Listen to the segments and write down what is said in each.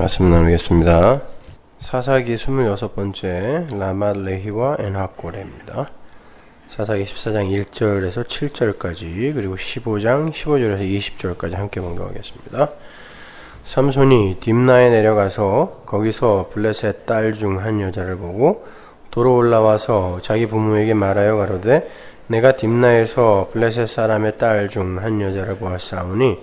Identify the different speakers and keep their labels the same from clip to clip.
Speaker 1: 말씀 나누겠습니다. 사사기 26번째 라맛 레히와 엔하골레입니다. 사사기 14장 1절에서 7절까지 그리고 15장 15절에서 20절까지 함께 공독하겠습니다. 삼손이 딥나에 내려가서 거기서 블레셋 딸 중 한 여자를 보고 도로 올라와서 자기 부모에게 말하여 가로되 내가 딥나에서 블레셋 사람의 딸 중 한 여자를 보았사오니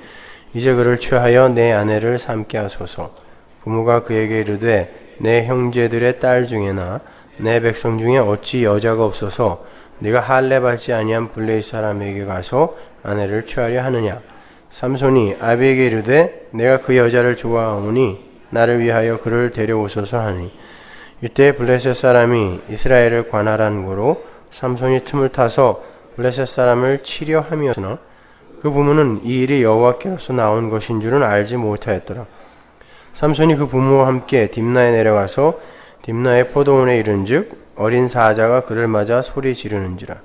Speaker 1: 이제 그를 취하여 내 아내를 삼게 하소서. 부모가 그에게 이르되 내 형제들의 딸 중에나 내 백성 중에 어찌 여자가 없어서 네가 할례 받지 아니한 블레셋 사람에게 가서 아내를 취하려 하느냐. 삼손이 아비에게 이르되 내가 그 여자를 좋아하오니 나를 위하여 그를 데려오소서 하니 이때 블레셋 사람이 이스라엘을 관할한 고로 삼손이 틈을 타서 블레셋 사람을 치려 함이었으나 그 부모는 이 일이 여호와께로서 나온 것인 줄은 알지 못하였더라. 삼손이 그 부모와 함께 딥나에 내려가서 딥나의 포도원에 이른즉 어린 사자가 그를 맞아 소리 지르는지라.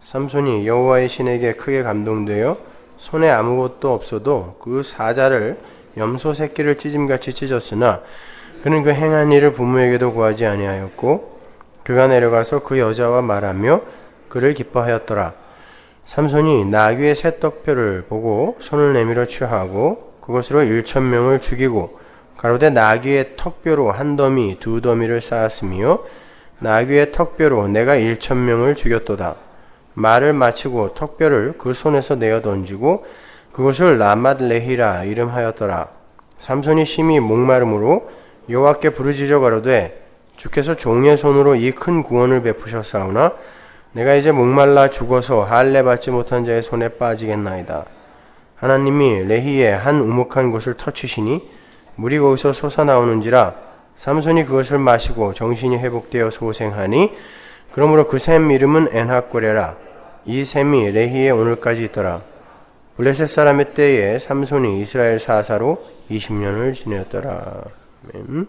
Speaker 1: 삼손이 여호와의 신에게 크게 감동되어 손에 아무것도 없어도 그 사자를 염소 새끼를 찢음같이 찢었으나 그는 그 행한 일을 부모에게도 구하지 아니하였고 그가 내려가서 그 여자와 말하며 그를 기뻐하였더라. 삼손이 나귀의 새 떡뼈를 보고 손을 내밀어 취하고 그것으로 1,000명을 죽이고 가로되 나귀의 턱뼈로 한 더미 두 더미를 쌓았으며 나귀의 턱뼈로 내가 1,000명을 죽였도다. 말을 마치고 턱뼈를 그 손에서 내어 던지고 그것을 라맛 레히라 이름하였더라. 삼손이 심히 목마름으로 여호와께 부르짖어 가로되 주께서 종의 손으로 이 큰 구원을 베푸셨사오나 내가 이제 목말라 죽어서 할례 받지 못한 자의 손에 빠지겠나이다. 하나님이 레히의 한 우묵한 곳을 터치시니 물이 거기서 솟아나오는지라. 삼손이 그것을 마시고 정신이 회복되어 소생하니 그러므로 그 샘 이름은 엔하골레라. 이 샘이 레히에 오늘까지 있더라. 블레셋 사람의 때에 삼손이 이스라엘 사사로 20년을 지냈더라. 아멘.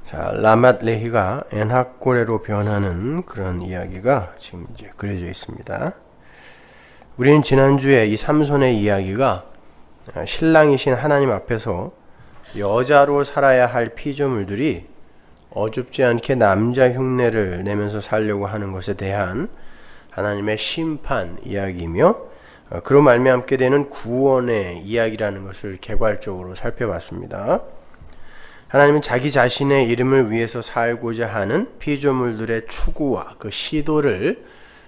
Speaker 1: 자, 라맛 레히가 엔하골레로 변하는 그런 이야기가 지금 이제 그려져 있습니다. 우리는 지난주에 이 삼손의 이야기가 신랑이신 하나님 앞에서 여자로 살아야 할 피조물들이 어줍지 않게 남자 흉내를 내면서 살려고 하는 것에 대한 하나님의 심판 이야기이며 그로 말미암게 되는 구원의 이야기라는 것을 개괄적으로 살펴봤습니다. 하나님은 자기 자신의 이름을 위해서 살고자 하는 피조물들의 추구와 그 시도를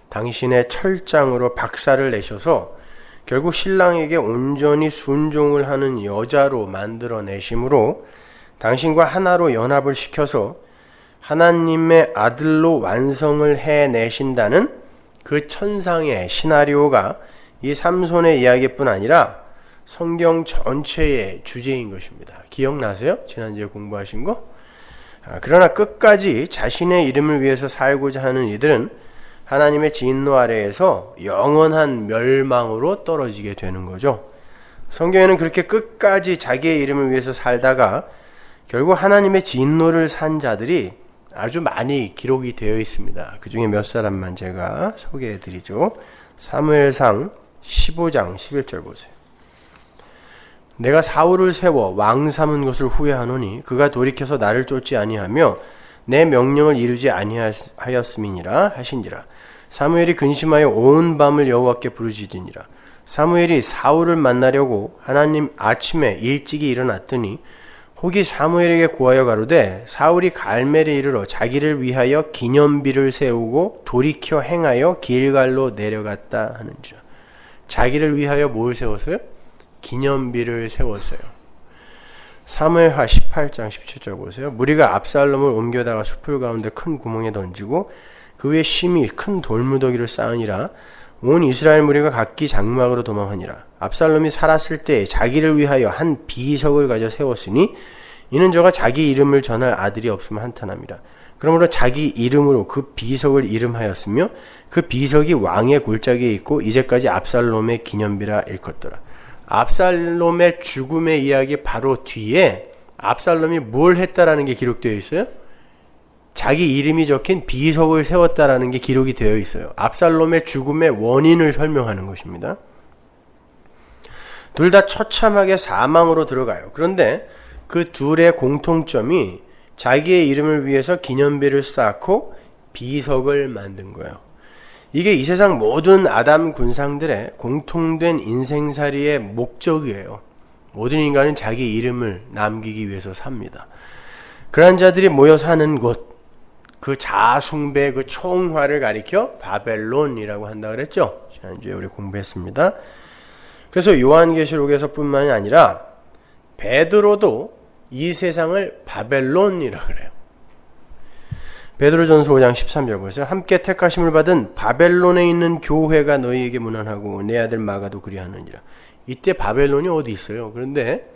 Speaker 1: 당신의 철장으로 박살을 내셔서 결국 신랑에게 온전히 순종을 하는 여자로 만들어내심으로 당신과 하나로 연합을 시켜서 하나님의 아들로 완성을 해내신다는 그 천상의 시나리오가 이 삼손의 이야기뿐 아니라 성경 전체의 주제인 것입니다. 기억나세요? 지난주에 공부하신 거? 그러나 끝까지 자신의 이름을 위해서 살고자 하는 이들은 하나님의 진노 아래에서 영원한 멸망으로 떨어지게 되는 거죠. 성경에는 그렇게 끝까지 자기의 이름을 위해서 살다가 결국 하나님의 진노를 산 자들이 아주 많이 기록이 되어 있습니다. 그 중에 몇 사람만 제가 소개해 드리죠. 사무엘상 15장 11절 보세요. 내가 사울을 세워 왕 삼은 것을 후회하노니 그가 돌이켜서 나를 쫓지 아니하며 내 명령을 이루지 아니하였음이니라 하신지라. 사무엘이 근심하여 온 밤을 여호와께 부르짖으니라. 사무엘이 사울을 만나려고 하나님 아침에 일찍이 일어났더니 혹이 사무엘에게 고하여 가로되 사울이 갈멜에 이르러 자기를 위하여 기념비를 세우고 돌이켜 행하여 길갈로 내려갔다 하는지라. 자기를 위하여 뭘 세웠어요? 기념비를 세웠어요. 사무엘하 18장 17절 보세요. 무리가 압살롬을 옮겨다가 숲을 가운데 큰 구멍에 던지고 그 위에 심히 큰 돌무더기를 쌓으니라. 온 이스라엘 무리가 각기 장막으로 도망하니라. 압살롬이 살았을 때 자기를 위하여 한 비석을 가져 세웠으니 이는 저가 자기 이름을 전할 아들이 없으면 한탄함이라. 그러므로 자기 이름으로 그 비석을 이름하였으며 그 비석이 왕의 골짜기에 있고 이제까지 압살롬의 기념비라 일컫더라. 압살롬의 죽음의 이야기 바로 뒤에 압살롬이 뭘 했다라는 게 기록되어 있어요? 자기 이름이 적힌 비석을 세웠다라는 게 기록이 되어 있어요. 압살롬의 죽음의 원인을 설명하는 것입니다. 둘 다 처참하게 사망으로 들어가요. 그런데 그 둘의 공통점이 자기의 이름을 위해서 기념비를 쌓고 비석을 만든 거예요. 이게 이 세상 모든 아담 군상들의 공통된 인생살이의 목적이에요. 모든 인간은 자기 이름을 남기기 위해서 삽니다. 그러한 자들이 모여 사는 곳, 그 자아숭배, 그 총화를 가리켜 바벨론이라고 한다 그랬죠. 지난주에 우리 공부했습니다. 그래서 요한계시록에서 뿐만이 아니라 베드로도 이 세상을 바벨론이라고 그래요. 베드로전서 5장 13절 보세요. 함께 택하심을 받은 바벨론에 있는 교회가 너희에게 문안하고 내 아들 마가도 그리하느니라. 이때 바벨론이 어디 있어요? 그런데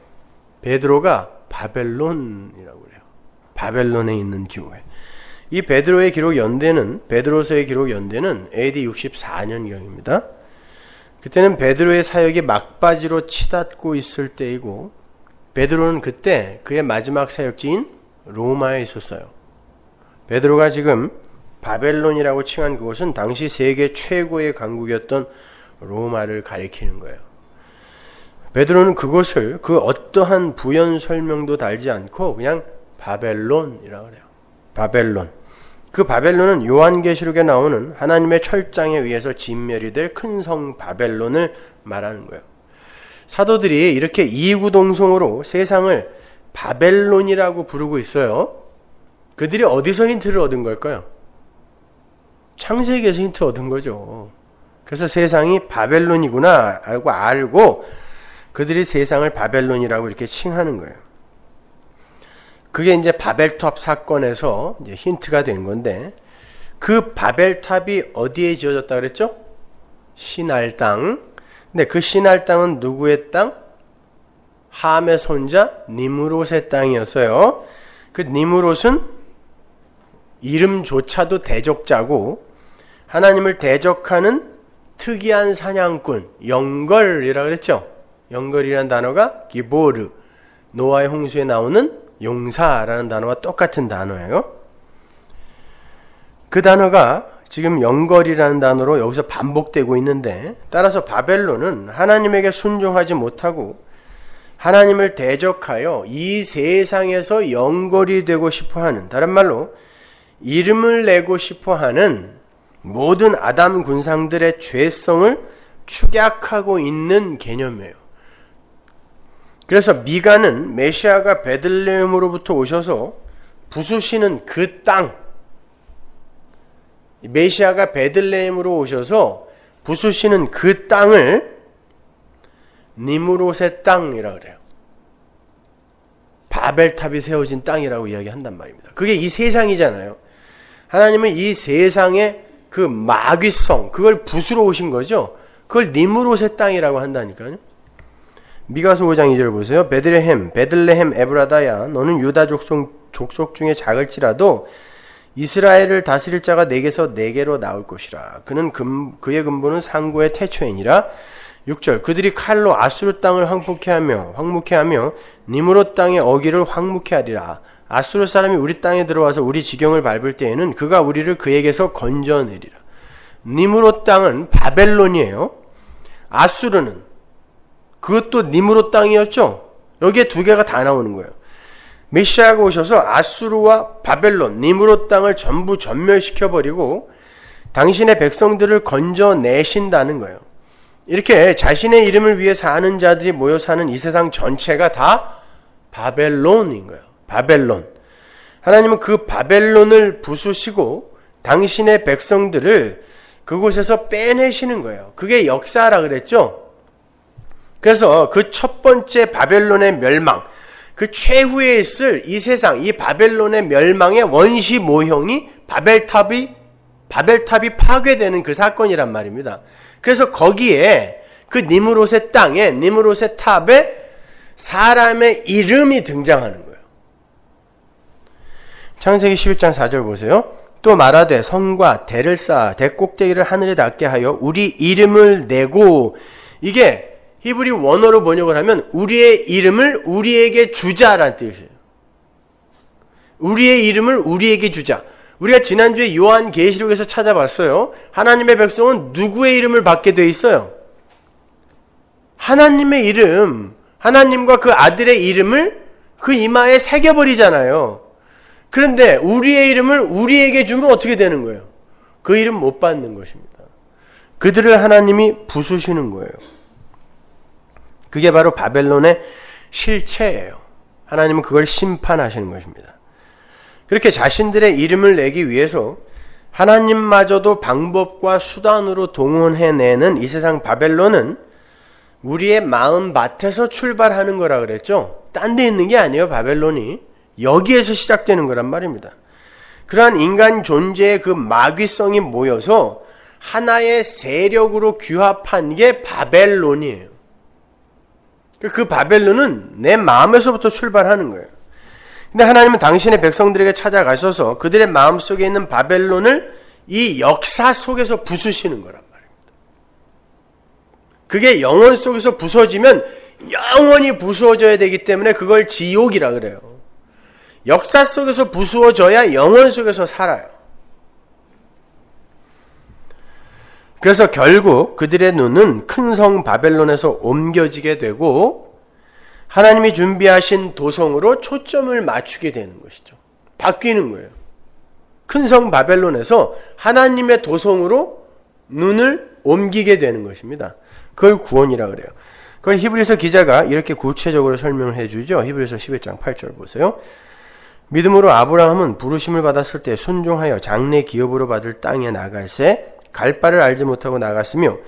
Speaker 1: 베드로가 바벨론이라고 그래요. 바벨론에 있는 교회. 이 베드로의 기록 연대는, 베드로서의 기록 연대는 AD 64년경입니다. 그때는 베드로의 사역이 막바지로 치닫고 있을 때이고, 베드로는 그때 그의 마지막 사역지인 로마에 있었어요. 베드로가 지금 바벨론이라고 칭한 그곳은 당시 세계 최고의 강국이었던 로마를 가리키는 거예요. 베드로는 그곳을 그 어떠한 부연 설명도 달지 않고 그냥 바벨론이라고 그래요. 바벨론. 그 바벨론은 요한계시록에 나오는 하나님의 철장에 의해서 진멸이 될 큰 성 바벨론을 말하는 거예요. 사도들이 이렇게 이구동성으로 세상을 바벨론이라고 부르고 있어요. 그들이 어디서 힌트를 얻은 걸까요? 창세기에서 힌트 얻은 거죠. 그래서 세상이 바벨론이구나 알고 그들이 세상을 바벨론이라고 이렇게 칭하는 거예요. 그게 이제 바벨탑 사건에서 이제 힌트가 된 건데, 그 바벨탑이 어디에 지어졌다 그랬죠? 시날 땅. 근데 그 시날 땅은 누구의 땅? 함의 손자 니므롯의 땅이었어요. 그 니므롯은 이름조차도 대적자고 하나님을 대적하는 특이한 사냥꾼, 영걸이라고 그랬죠. 영걸이라는 단어가 기보르, 노아의 홍수에 나오는 용사라는 단어와 똑같은 단어예요. 그 단어가 지금 영걸이라는 단어로 여기서 반복되고 있는데, 따라서 바벨론은 하나님에게 순종하지 못하고 하나님을 대적하여 이 세상에서 영걸이 되고 싶어하는, 다른 말로 이름을 내고 싶어하는 모든 아담 군상들의 죄성을 축약하고 있는 개념이에요. 그래서 미가는 메시아가 베들레헴으로부터 오셔서 부수시는 그 땅, 메시아가 베들레헴으로 오셔서 부수시는 그 땅을 니므롯의 땅이라고 그래요. 바벨탑이 세워진 땅이라고 이야기한단 말입니다. 그게 이 세상이잖아요. 하나님은 이 세상의 그 마귀성, 그걸 부수러 오신 거죠. 그걸 니므롯의 땅이라고 한다니까요. 미가서 5장 2절 보세요. 베들레헴 에브라다야, 너는 유다 족속 중에 작을지라도 이스라엘을 다스릴 자가 내게서 내게로 나올 것이라. 그는 그의 근본은 상고의 태초이니라. 6절, 그들이 칼로 아수르 땅을 황무케 하며 니므롯 땅의 어기를 황무케 하리라. 아수르 사람이 우리 땅에 들어와서 우리 지경을 밟을 때에는 그가 우리를 그에게서 건져내리라. 니므롯 땅은 바벨론이에요. 아수르는 그것도 니므롯 땅이었죠. 여기에 두 개가 다 나오는 거예요. 메시아가 오셔서 아수르와 바벨론, 니므롯 땅을 전부 전멸시켜버리고 당신의 백성들을 건져내신다는 거예요. 이렇게 자신의 이름을 위해 사는 자들이 모여 사는 이 세상 전체가 다 바벨론인 거예요. 바벨론. 하나님은 그 바벨론을 부수시고 당신의 백성들을 그곳에서 빼내시는 거예요. 그게 역사라 그랬죠. 그래서 그 첫 번째 바벨론의 멸망, 그 최후에 있을 이 세상, 이 바벨론의 멸망의 원시 모형이 바벨탑이 파괴되는 그 사건이란 말입니다. 그래서 거기에 그 니므롯의 땅에, 니므롯의 탑에 사람의 이름이 등장하는 거예요. 창세기 11장 4절 보세요. 또 말하되 성과 대를 쌓아 대 꼭대기를 하늘에 닿게 하여 우리 이름을 내고, 이게 히브리 원어로 번역을 하면 우리의 이름을 우리에게 주자라는 뜻이에요. 우리의 이름을 우리에게 주자. 우리가 지난주에 요한계시록에서 찾아봤어요. 하나님의 백성은 누구의 이름을 받게 돼 있어요? 하나님의 이름, 하나님과 그 아들의 이름을 그 이마에 새겨버리잖아요. 그런데 우리의 이름을 우리에게 주면 어떻게 되는 거예요? 그 이름 못 받는 것입니다. 그들을 하나님이 부수시는 거예요. 그게 바로 바벨론의 실체예요. 하나님은 그걸 심판하시는 것입니다. 그렇게 자신들의 이름을 내기 위해서 하나님마저도 방법과 수단으로 동원해내는 이 세상 바벨론은 우리의 마음밭에서 출발하는 거라 그랬죠. 딴 데 있는 게 아니에요. 바벨론이 여기에서 시작되는 거란 말입니다. 그러한 인간 존재의 그 마귀성이 모여서 하나의 세력으로 규합한 게 바벨론이에요. 그 바벨론은 내 마음에서부터 출발하는 거예요. 근데 하나님은 당신의 백성들에게 찾아가셔서 그들의 마음속에 있는 바벨론을 이 역사 속에서 부수시는 거란 말입니다. 그게 영혼 속에서 부서지면 영원히 부수어져야 되기 때문에 그걸 지옥이라 그래요. 역사 속에서 부수어져야 영혼 속에서 살아요. 그래서 결국 그들의 눈은 큰 성 바벨론에서 옮겨지게 되고 하나님이 준비하신 도성으로 초점을 맞추게 되는 것이죠. 바뀌는 거예요. 큰 성 바벨론에서 하나님의 도성으로 눈을 옮기게 되는 것입니다. 그걸 구원이라 그래요. 그걸 히브리서 기자가 이렇게 구체적으로 설명을 해주죠. 히브리서 11장 8절 보세요. 믿음으로 아브라함은 부르심을 받았을 때 순종하여 장래 기업으로 받을 땅에 나갈새 갈 바를 알지 못하고 나갔으며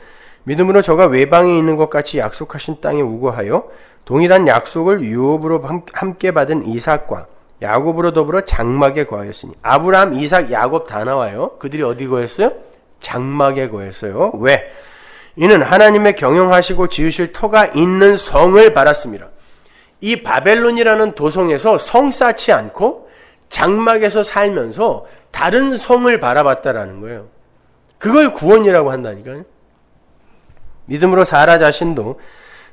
Speaker 1: 믿음으로 저가 외방에 있는 것 같이 약속하신 땅에 우거하여 동일한 약속을 유업으로 함께 받은 이삭과 야곱으로 더불어 장막에 거하였으니 아브라함, 이삭, 야곱 다 나와요. 그들이 어디 거했어요? 장막에 거했어요. 왜? 이는 하나님의 경영하시고 지으실 터가 있는 성을 바랐습니다. 이 바벨론이라는 도성에서 성 쌓지 않고 장막에서 살면서 다른 성을 바라봤다라는 거예요. 그걸 구원이라고 한다니까요. 믿음으로 사라 자신도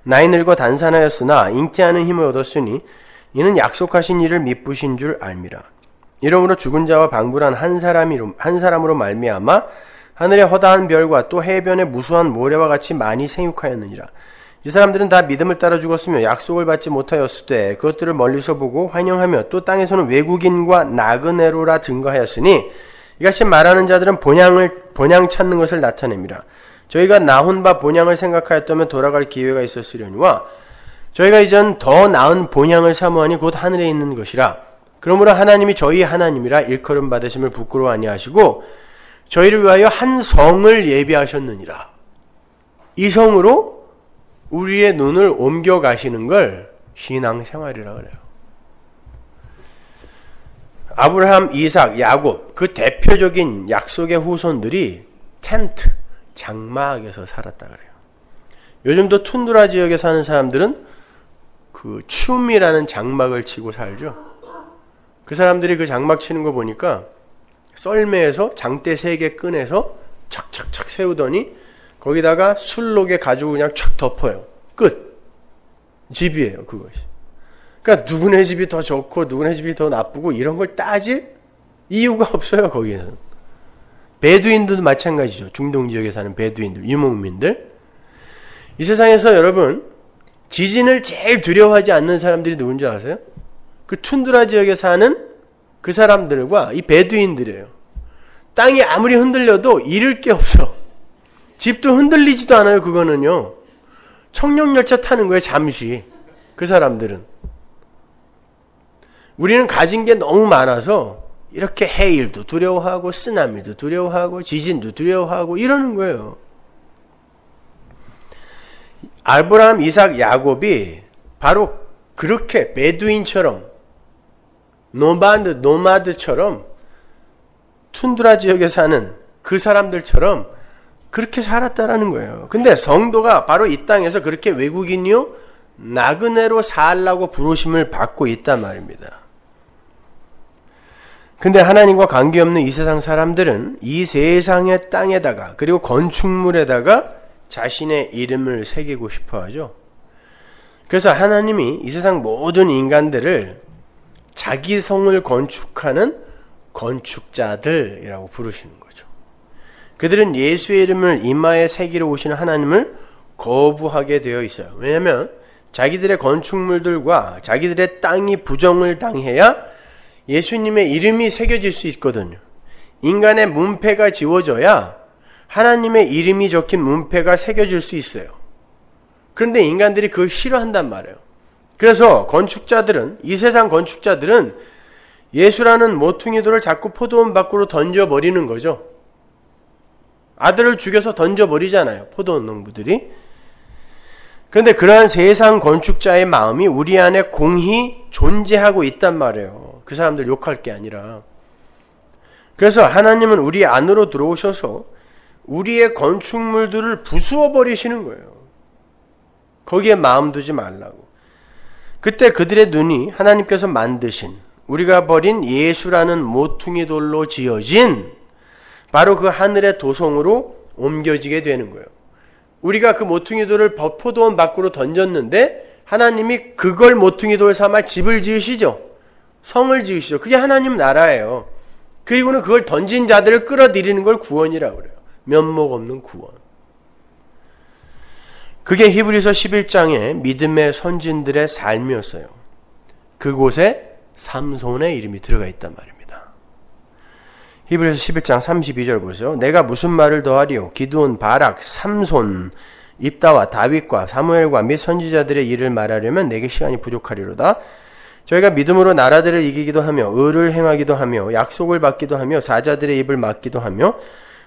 Speaker 1: 나이 늙어 단산하였으나 잉태하는 힘을 얻었으니 이는 약속하신 이를 미쁘신 줄 알미라. 이러므로 죽은 자와 방불한 한 사람으로 말미암아 하늘의 허다한 별과 또 해변의 무수한 모래와 같이 많이 생육하였느니라. 이 사람들은 다 믿음을 따라 죽었으며 약속을 받지 못하였을 때 그것들을 멀리서 보고 환영하며 또 땅에서는 외국인과 나그네로라 증거하였으니 이같이 말하는 자들은 본향 찾는 것을 나타냅니다. 저희가 나온 바 본향을 생각하였다면 돌아갈 기회가 있었으려니와 저희가 이전 더 나은 본향을 사모하니 곧 하늘에 있는 것이라. 그러므로 하나님이 저희 하나님이라 일컬음 받으심을 부끄러워 아니하시고 저희를 위하여 한 성을 예비하셨느니라. 이 성으로 우리의 눈을 옮겨 가시는 걸 신앙생활이라 그래요. 아브라함, 이삭, 야곱 그 대표적인 약속의 후손들이 텐트, 장막에서 살았다 그래요. 요즘도 툰드라 지역에 사는 사람들은 그 춤이라는 장막을 치고 살죠. 그 사람들이 그 장막 치는 거 보니까 썰매에서 장대 3개 꺼내서 착착착 세우더니 거기다가 술록에 가지고 그냥 촥 덮어요. 끝. 집이에요, 그것이. 그러니까 누구네 집이 더 좋고 누구네 집이 더 나쁘고 이런 걸 따질 이유가 없어요, 거기는. 베두인들도 마찬가지죠. 중동 지역에 사는 베두인들, 유목민들. 이 세상에서 여러분 지진을 제일 두려워하지 않는 사람들이 누군지 아세요? 그 툰드라 지역에 사는 그 사람들과 이 베두인들이에요. 땅이 아무리 흔들려도 잃을 게 없어. 집도 흔들리지도 않아요. 그거는요. 청룡열차 타는 거예요. 잠시. 그 사람들은. 우리는 가진 게 너무 많아서 이렇게 해일도 두려워하고 쓰나미도 두려워하고 지진도 두려워하고 이러는 거예요. 아브라함, 이삭, 야곱이 바로 그렇게 베두인처럼 노마드처럼 툰드라 지역에 사는 그 사람들처럼 그렇게 살았다라는 거예요. 근데 성도가 바로 이 땅에서 그렇게 외국인이요 나그네로 살라고 부르심을 받고 있단 말입니다. 근데 하나님과 관계없는 이 세상 사람들은 이 세상의 땅에다가 그리고 건축물에다가 자신의 이름을 새기고 싶어 하죠. 그래서 하나님이 이 세상 모든 인간들을 자기 성을 건축하는 건축자들이라고 부르시는 거죠. 그들은 예수의 이름을 이마에 새기러 오시는 하나님을 거부하게 되어 있어요. 왜냐하면 자기들의 건축물들과 자기들의 땅이 부정을 당해야 예수님의 이름이 새겨질 수 있거든요. 인간의 문패가 지워져야 하나님의 이름이 적힌 문패가 새겨질 수 있어요. 그런데 인간들이 그걸 싫어한단 말이에요. 그래서 건축자들은, 이 세상 건축자들은 예수라는 모퉁이돌을 자꾸 포도원 밖으로 던져버리는 거죠. 아들을 죽여서 던져버리잖아요, 포도원 농부들이. 그런데 그러한 세상 건축자의 마음이 우리 안에 공히 존재하고 있단 말이에요. 그 사람들 욕할 게 아니라. 그래서 하나님은 우리 안으로 들어오셔서 우리의 건축물들을 부수어 버리시는 거예요. 거기에 마음 두지 말라고. 그때 그들의 눈이 하나님께서 만드신, 우리가 버린 예수라는 모퉁이 돌로 지어진 바로 그 하늘의 도성으로 옮겨지게 되는 거예요. 우리가 그 모퉁이 돌을 포도원 밖으로 던졌는데 하나님이 그걸 모퉁이 돌 삼아 집을 지으시죠. 성을 지으시죠. 그게 하나님 나라예요. 그리고는 그걸 던진 자들을 끌어들이는 걸 구원이라고 그래요. 면목 없는 구원. 그게 히브리서 11장의 믿음의 선진들의 삶이었어요. 그곳에 삼손의 이름이 들어가 있단 말입니다. 히브리서 11장 32절 보세요. 내가 무슨 말을 더하리요? 기드온, 바락, 삼손, 입다와 다윗과 사무엘과 및 선지자들의 일을 말하려면 내게 시간이 부족하리로다. 저희가 믿음으로 나라들을 이기기도 하며 의를 행하기도 하며 약속을 받기도 하며 사자들의 입을 막기도 하며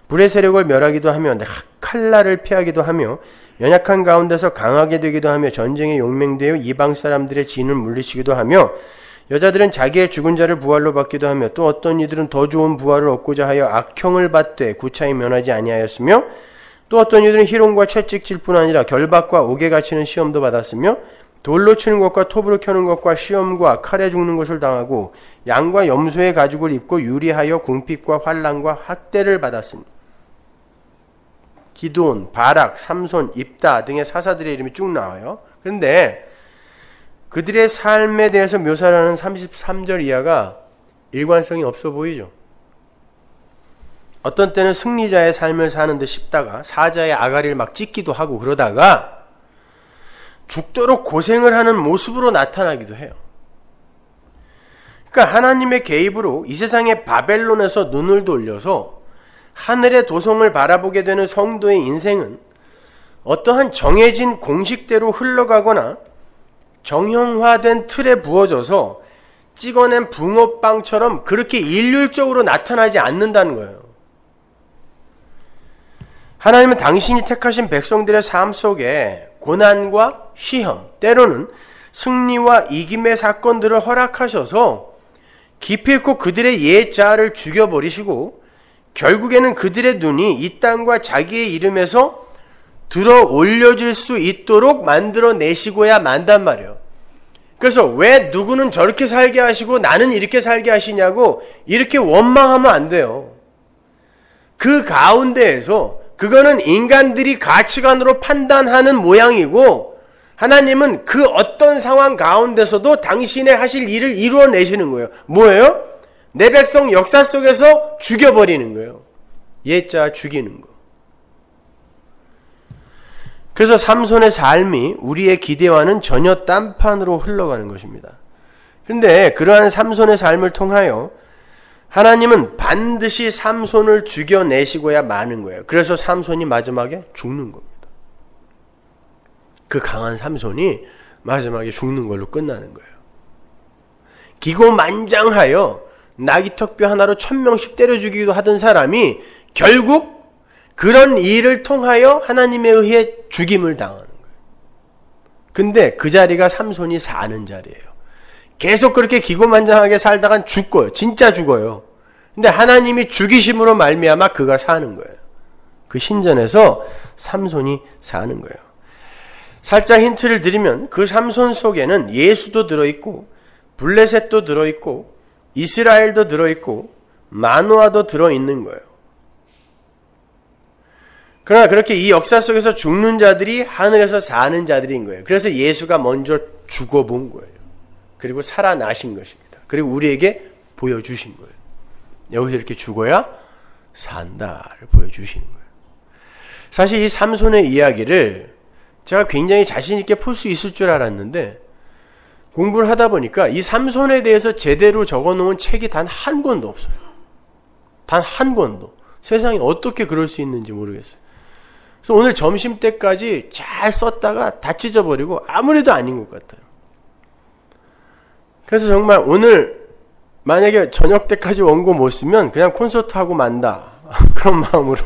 Speaker 1: 불의 세력을 멸하기도 하며 칼날을 피하기도 하며 연약한 가운데서 강하게 되기도 하며 전쟁에 용맹되어 이방 사람들의 진을 물리치기도 하며 여자들은 자기의 죽은 자를 부활로 받기도 하며 또 어떤 이들은 더 좋은 부활을 얻고자 하여 악형을 받되 구차히 면하지 아니하였으며 또 어떤 이들은 희롱과 채찍질 뿐 아니라 결박과 옥에 갇히는 시험도 받았으며 돌로 치는 것과 톱으로 켜는 것과 시험과 칼에 죽는 것을 당하고 양과 염소의 가죽을 입고 유리하여 궁핍과 환난과 학대를 받았으니 기드온, 바락, 삼손, 입다 등의 사사들의 이름이 쭉 나와요. 그런데 그들의 삶에 대해서 묘사를 하는 33절 이하가 일관성이 없어 보이죠. 어떤 때는 승리자의 삶을 사는 듯 싶다가 사자의 아가리를 막 찢기도 하고 그러다가 죽도록 고생을 하는 모습으로 나타나기도 해요. 그러니까 하나님의 개입으로 이 세상의 바벨론에서 눈을 돌려서 하늘의 도성을 바라보게 되는 성도의 인생은 어떠한 정해진 공식대로 흘러가거나 정형화된 틀에 부어져서 찍어낸 붕어빵처럼 그렇게 일률적으로 나타나지 않는다는 거예요. 하나님은 당신이 택하신 백성들의 삶 속에 고난과 시험, 때로는 승리와 이김의 사건들을 허락하셔서 기필코 그들의 옛 자아를 죽여버리시고 결국에는 그들의 눈이 이 땅과 자기의 이름에서 들어 올려질 수 있도록 만들어내시고야 만단 말이에요. 그래서 왜 누구는 저렇게 살게 하시고 나는 이렇게 살게 하시냐고 이렇게 원망하면 안 돼요. 그 가운데에서 그거는 인간들이 가치관으로 판단하는 모양이고 하나님은 그 어떤 상황 가운데서도 당신의 하실 일을 이루어내시는 거예요. 뭐예요? 내 백성 역사 속에서 죽여버리는 거예요. 옛자 죽이는 거. 그래서 삼손의 삶이 우리의 기대와는 전혀 딴판으로 흘러가는 것입니다. 그런데 그러한 삼손의 삶을 통하여 하나님은 반드시 삼손을 죽여내시고야 마는 거예요. 그래서 삼손이 마지막에 죽는 겁니다. 그 강한 삼손이 마지막에 죽는 걸로 끝나는 거예요. 기고만장하여 나귀턱뼈 하나로 1000명씩 때려 죽이기도 하던 사람이 결국 그런 일을 통하여 하나님에 의해 죽임을 당하는 거예요. 근데 그 자리가 삼손이 사는 자리예요. 계속 그렇게 기고만장하게 살다간 죽어요. 진짜 죽어요. 근데 하나님이 죽이심으로 말미암아 그가 사는 거예요. 그 신전에서 삼손이 사는 거예요. 살짝 힌트를 드리면 그 삼손 속에는 예수도 들어있고 블레셋도 들어있고 이스라엘도 들어있고 마노아도 들어있는 거예요. 그러나 그렇게 이 역사 속에서 죽는 자들이 하늘에서 사는 자들인 거예요. 그래서 예수가 먼저 죽어본 거예요. 그리고 살아나신 것입니다. 그리고 우리에게 보여주신 거예요. 여기서 이렇게 죽어야 산다를 보여주시는 거예요. 사실 이 삼손의 이야기를 제가 굉장히 자신 있게 풀 수 있을 줄 알았는데 공부를 하다 보니까 이 삼손에 대해서 제대로 적어놓은 책이 단 한 권도 없어요. 단 한 권도. 세상에 어떻게 그럴 수 있는지 모르겠어요. 그래서 오늘 점심때까지 잘 썼다가 다 찢어버리고 아무래도 아닌 것 같아요. 그래서 정말 오늘 만약에 저녁 때까지 원고 못 쓰면 그냥 콘서트 하고 만다. 그런 마음으로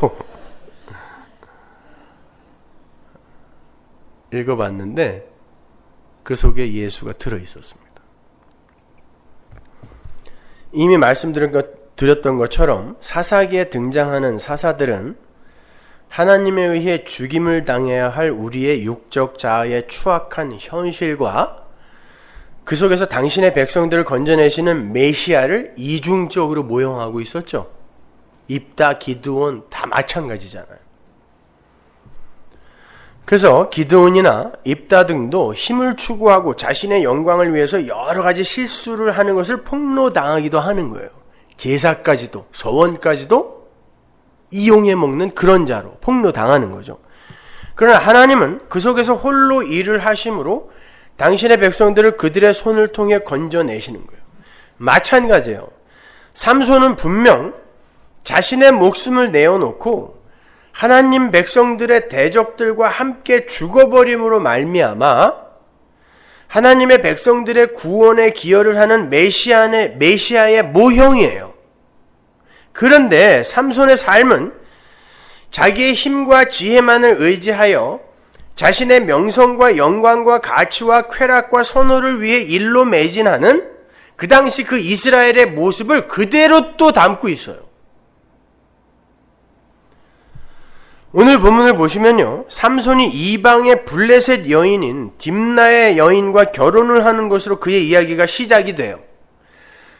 Speaker 1: 읽어봤는데 그 속에 예수가 들어있었습니다. 이미 말씀드렸던 것처럼 사사기에 등장하는 사사들은 하나님에 의해 죽임을 당해야 할 우리의 육적 자아의 추악한 현실과 그 속에서 당신의 백성들을 건져내시는 메시아를 이중적으로 모형하고 있었죠. 입다, 기드온 다 마찬가지잖아요. 그래서 기드온이나 입다 등도 힘을 추구하고 자신의 영광을 위해서 여러 가지 실수를 하는 것을 폭로당하기도 하는 거예요. 제사까지도, 서원까지도 이용해 먹는 그런 자로 폭로당하는 거죠. 그러나 하나님은 그 속에서 홀로 일을 하심으로 당신의 백성들을 그들의 손을 통해 건져내시는 거예요. 마찬가지예요. 삼손은 분명 자신의 목숨을 내어놓고 하나님 백성들의 대적들과 함께 죽어버림으로 말미암아 하나님의 백성들의 구원에 기여를 하는 메시아의 모형이에요. 그런데 삼손의 삶은 자기의 힘과 지혜만을 의지하여 자신의 명성과 영광과 가치와 쾌락과 선호를 위해 일로 매진하는 그 당시 그 이스라엘의 모습을 그대로 또 담고 있어요. 오늘 본문을 보시면요, 삼손이 이방의 블레셋 여인인 딥나의 여인과 결혼을 하는 것으로 그의 이야기가 시작이 돼요.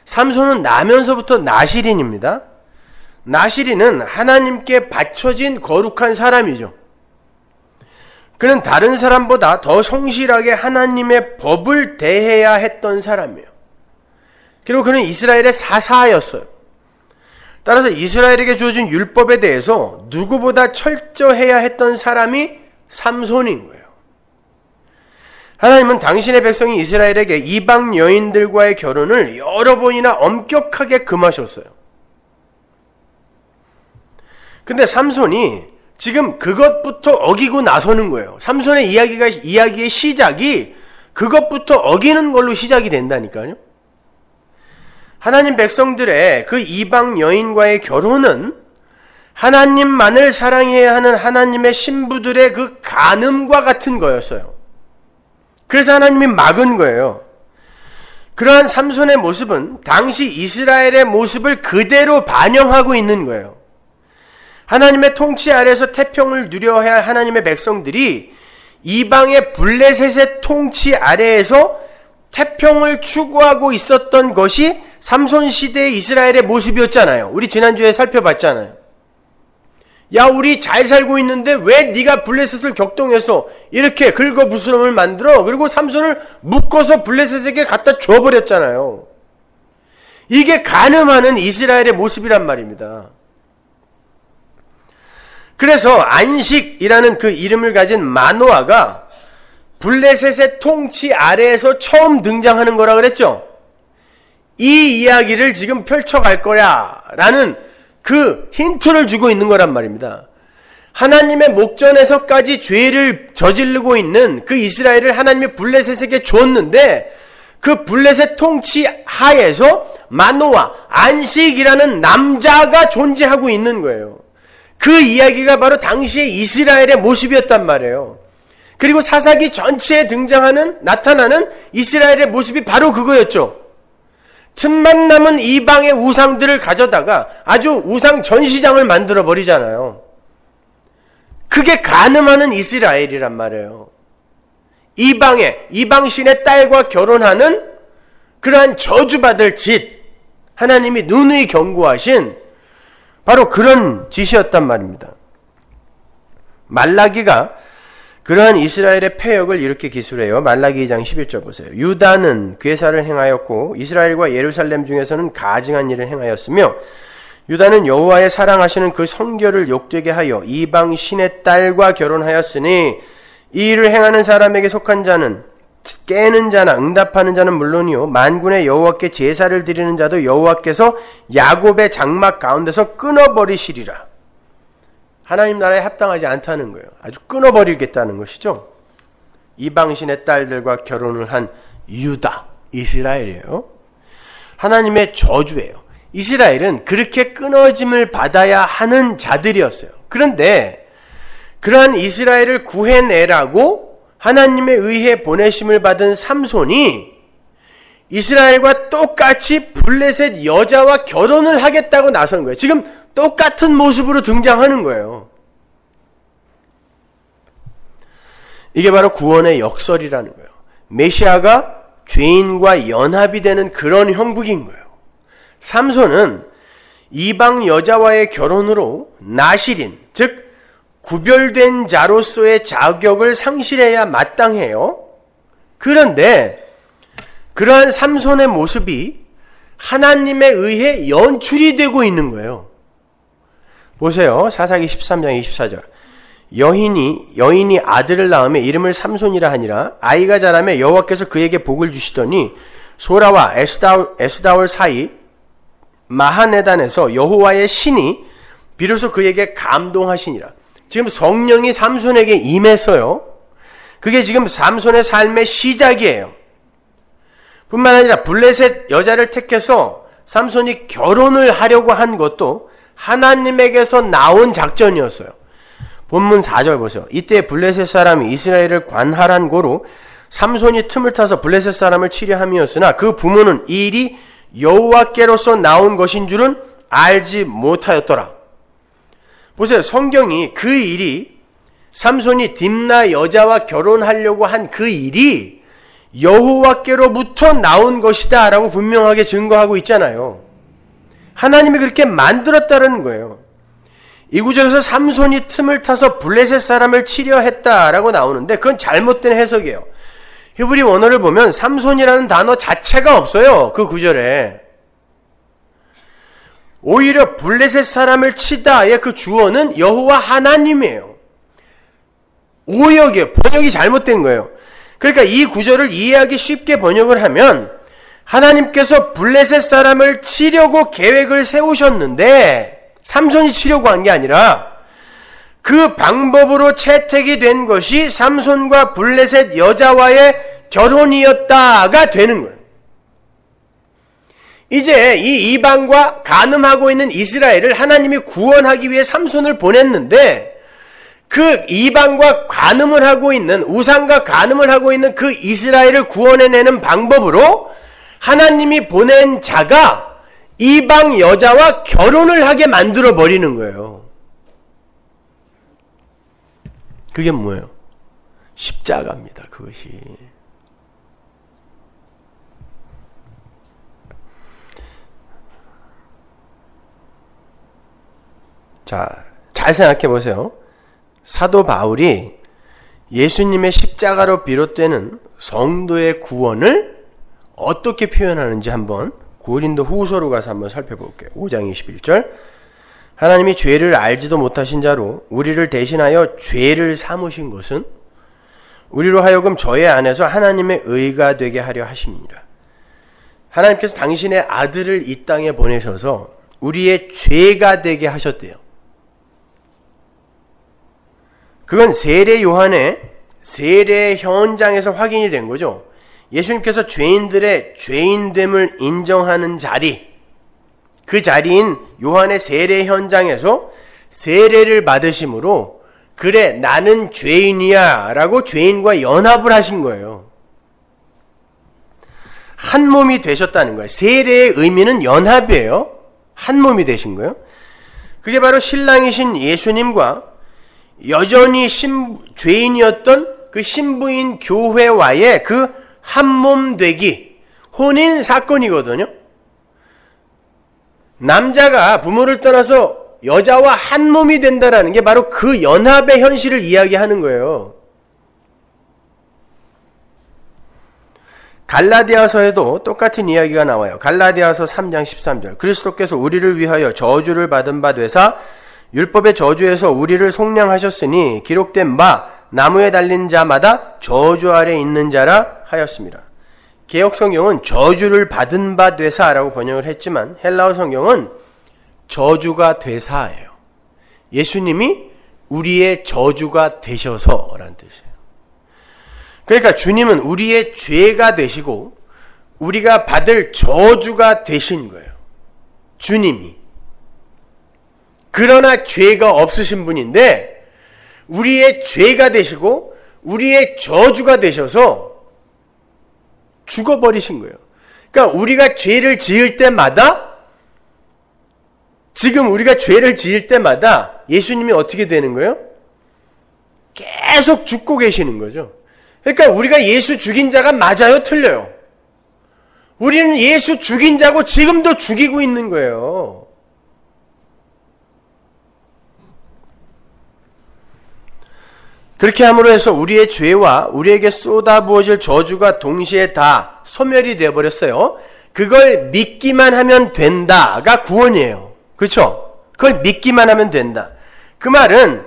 Speaker 1: 삼손은 나면서부터 나실인입니다. 나실인은 하나님께 바쳐진 거룩한 사람이죠. 그는 다른 사람보다 더 성실하게 하나님의 법을 대해야 했던 사람이에요. 그리고 그는 이스라엘의 사사였어요. 따라서 이스라엘에게 주어진 율법에 대해서 누구보다 철저해야 했던 사람이 삼손인 거예요. 하나님은 당신의 백성이 이스라엘에게 이방 여인들과의 결혼을 여러 번이나 엄격하게 금하셨어요. 근데 삼손이 지금 그것부터 어기고 나서는 거예요. 삼손의 이야기의 시작이 그것부터 어기는 걸로 시작이 된다니까요. 하나님 백성들의 그 이방 여인과의 결혼은 하나님만을 사랑해야 하는 하나님의 신부들의 그 간음과 같은 거였어요. 그래서 하나님이 막은 거예요. 그러한 삼손의 모습은 당시 이스라엘의 모습을 그대로 반영하고 있는 거예요. 하나님의 통치 아래에서 태평을 누려야 할 하나님의 백성들이 이방의 블레셋의 통치 아래에서 태평을 추구하고 있었던 것이 삼손 시대의 이스라엘의 모습이었잖아요. 우리 지난주에 살펴봤잖아요. 야, 우리 잘 살고 있는데 왜 네가 블레셋을 격동해서 이렇게 긁어부스럼을 만들어? 그리고 삼손을 묶어서 블레셋에게 갖다 줘버렸잖아요. 이게 간음하는 이스라엘의 모습이란 말입니다. 그래서 안식이라는 그 이름을 가진 마노아가 블레셋의 통치 아래에서 처음 등장하는 거라 그랬죠. 이 이야기를 지금 펼쳐갈 거야 라는 그 힌트를 주고 있는 거란 말입니다. 하나님의 목전에서까지 죄를 저지르고 있는 그 이스라엘을 하나님이 블레셋에게 줬는데 그 블레셋 통치 하에서 마노아, 안식이라는 남자가 존재하고 있는 거예요. 그 이야기가 바로 당시의 이스라엘의 모습이었단 말이에요. 그리고 사사기 전체에 나타나는 이스라엘의 모습이 바로 그거였죠. 틈만 남은 이방의 우상들을 가져다가 아주 우상 전시장을 만들어 버리잖아요. 그게 간음하는 이스라엘이란 말이에요. 이방신의 딸과 결혼하는 그러한 저주받을 짓, 하나님이 누누이 경고하신 바로 그런 짓이었단 말입니다. 말라기가 그러한 이스라엘의 패역을 이렇게 기술해요. 말라기 2장 11절 보세요. 유다는 괴사를 행하였고 이스라엘과 예루살렘 중에서는 가증한 일을 행하였으며 유다는 여호와의 사랑하시는 그 성결을 욕되게 하여 이방 신의 딸과 결혼하였으니 이 일을 행하는 사람에게 속한 자는 깨는 자나 응답하는 자는 물론이요 만군의 여호와께 제사를 드리는 자도 여호와께서 야곱의 장막 가운데서 끊어버리시리라. 하나님 나라에 합당하지 않다는 거예요. 아주 끊어버리겠다는 것이죠. 이방신의 딸들과 결혼을 한 유다, 이스라엘이에요. 하나님의 저주예요. 이스라엘은 그렇게 끊어짐을 받아야 하는 자들이었어요. 그런데 그러한 이스라엘을 구해내라고 하나님에 의해 보내심을 받은 삼손이 이스라엘과 똑같이 블레셋 여자와 결혼을 하겠다고 나선 거예요. 지금 똑같은 모습으로 등장하는 거예요. 이게 바로 구원의 역설이라는 거예요. 메시아가 죄인과 연합이 되는 그런 형국인 거예요. 삼손은 이방 여자와의 결혼으로 나실인, 즉 구별된 자로서의 자격을 상실해야 마땅해요. 그런데 그러한 삼손의 모습이 하나님에 의해 연출이 되고 있는 거예요. 보세요. 사사기 13장 24절. 여인이 아들을 낳으며 이름을 삼손이라 하니라. 아이가 자라며 여호와께서 그에게 복을 주시더니 소라와 에스다올 사이 마하네단에서 여호와의 신이 비로소 그에게 감동하시니라. 지금 성령이 삼손에게 임했어요. 그게 지금 삼손의 삶의 시작이에요. 뿐만 아니라 블레셋 여자를 택해서 삼손이 결혼을 하려고 한 것도 하나님에게서 나온 작전이었어요. 본문 4절 보세요. 이때 블레셋 사람이 이스라엘을 관할한 고로 삼손이 틈을 타서 블레셋 사람을 치려 함이었으나 그 부모는 이 일이 여호와께로서 나온 것인 줄은 알지 못하였더라. 보세요. 성경이 그 일이 삼손이 딥나 여자와 결혼하려고 한 그 일이 여호와께로부터 나온 것이다 라고 분명하게 증거하고 있잖아요. 하나님이 그렇게 만들었다는 거예요. 이 구절에서 삼손이 틈을 타서 블레셋 사람을 치려 했다라고 나오는데 그건 잘못된 해석이에요. 히브리 원어를 보면 삼손이라는 단어 자체가 없어요. 그 구절에. 오히려 블레셋 사람을 치다의 그 주어는 여호와 하나님이에요. 오역이에요. 번역이 잘못된 거예요. 그러니까 이 구절을 이해하기 쉽게 번역을 하면 하나님께서 블레셋 사람을 치려고 계획을 세우셨는데 삼손이 치려고 한 게 아니라 그 방법으로 채택이 된 것이 삼손과 블레셋 여자와의 결혼이었다가 되는 거예요. 이제 이 이방과 간음하고 있는 이스라엘을 하나님이 구원하기 위해 삼손을 보냈는데 그 이방과 간음을 하고 있는, 우상과 간음을 하고 있는 그 이스라엘을 구원해내는 방법으로 하나님이 보낸 자가 이방 여자와 결혼을 하게 만들어 버리는 거예요. 그게 뭐예요? 십자가입니다. 그것이. 자, 잘 생각해 보세요. 사도 바울이 예수님의 십자가로 비롯되는 성도의 구원을 어떻게 표현하는지 한번 고린도 후서로 가서 한번 살펴볼게요. 5장 21절. 하나님이 죄를 알지도 못하신 자로 우리를 대신하여 죄를 삼으신 것은 우리로 하여금 저의 안에서 하나님의 의가 되게 하려 하심이니라. 하나님께서 당신의 아들을 이 땅에 보내셔서 우리의 죄가 되게 하셨대요. 그건 세례 요한의 세례 현장에서 확인이 된 거죠. 예수님께서 죄인들의 죄인됨을 인정하는 자리, 그 자리인 요한의 세례 현장에서 세례를 받으심으로 그래 나는 죄인이야 라고 죄인과 연합을 하신 거예요. 한 몸이 되셨다는 거예요. 세례의 의미는 연합이에요. 한 몸이 되신 거예요. 그게 바로 신랑이신 예수님과 여전히 죄인이었던 그 신부인 교회와의 그 한 몸 되기, 혼인 사건이거든요. 남자가 부모를 떠나서 여자와 한 몸이 된다라는 게 바로 그 연합의 현실을 이야기하는 거예요. 갈라디아서에도 똑같은 이야기가 나와요. 갈라디아서 3장 13절. 그리스도께서 우리를 위하여 저주를 받은 바 되사 율법의 저주에서 우리를 속량하셨으니 기록된 바 나무에 달린 자마다 저주 아래 있는 자라 하였습니다. 개역 성경은 저주를 받은 바 되사라고 번역을 했지만 헬라어 성경은 저주가 되사예요. 예수님이 우리의 저주가 되셔서라는 뜻이에요. 그러니까 주님은 우리의 죄가 되시고 우리가 받을 저주가 되신 거예요. 주님이. 그러나 죄가 없으신 분인데 우리의 죄가 되시고 우리의 저주가 되셔서 죽어버리신 거예요. 그러니까 우리가 죄를 지을 때마다 지금 우리가 죄를 지을 때마다 예수님이 어떻게 되는 거예요? 계속 죽고 계시는 거죠. 그러니까 우리가 예수 죽인 자가 맞아요? 틀려요? 우리는 예수 죽인 자고 지금도 죽이고 있는 거예요. 그렇게 함으로 해서 우리의 죄와 우리에게 쏟아부어질 저주가 동시에 다 소멸이 되어버렸어요. 그걸 믿기만 하면 된다가 구원이에요. 그렇죠? 그걸 믿기만 하면 된다. 그 말은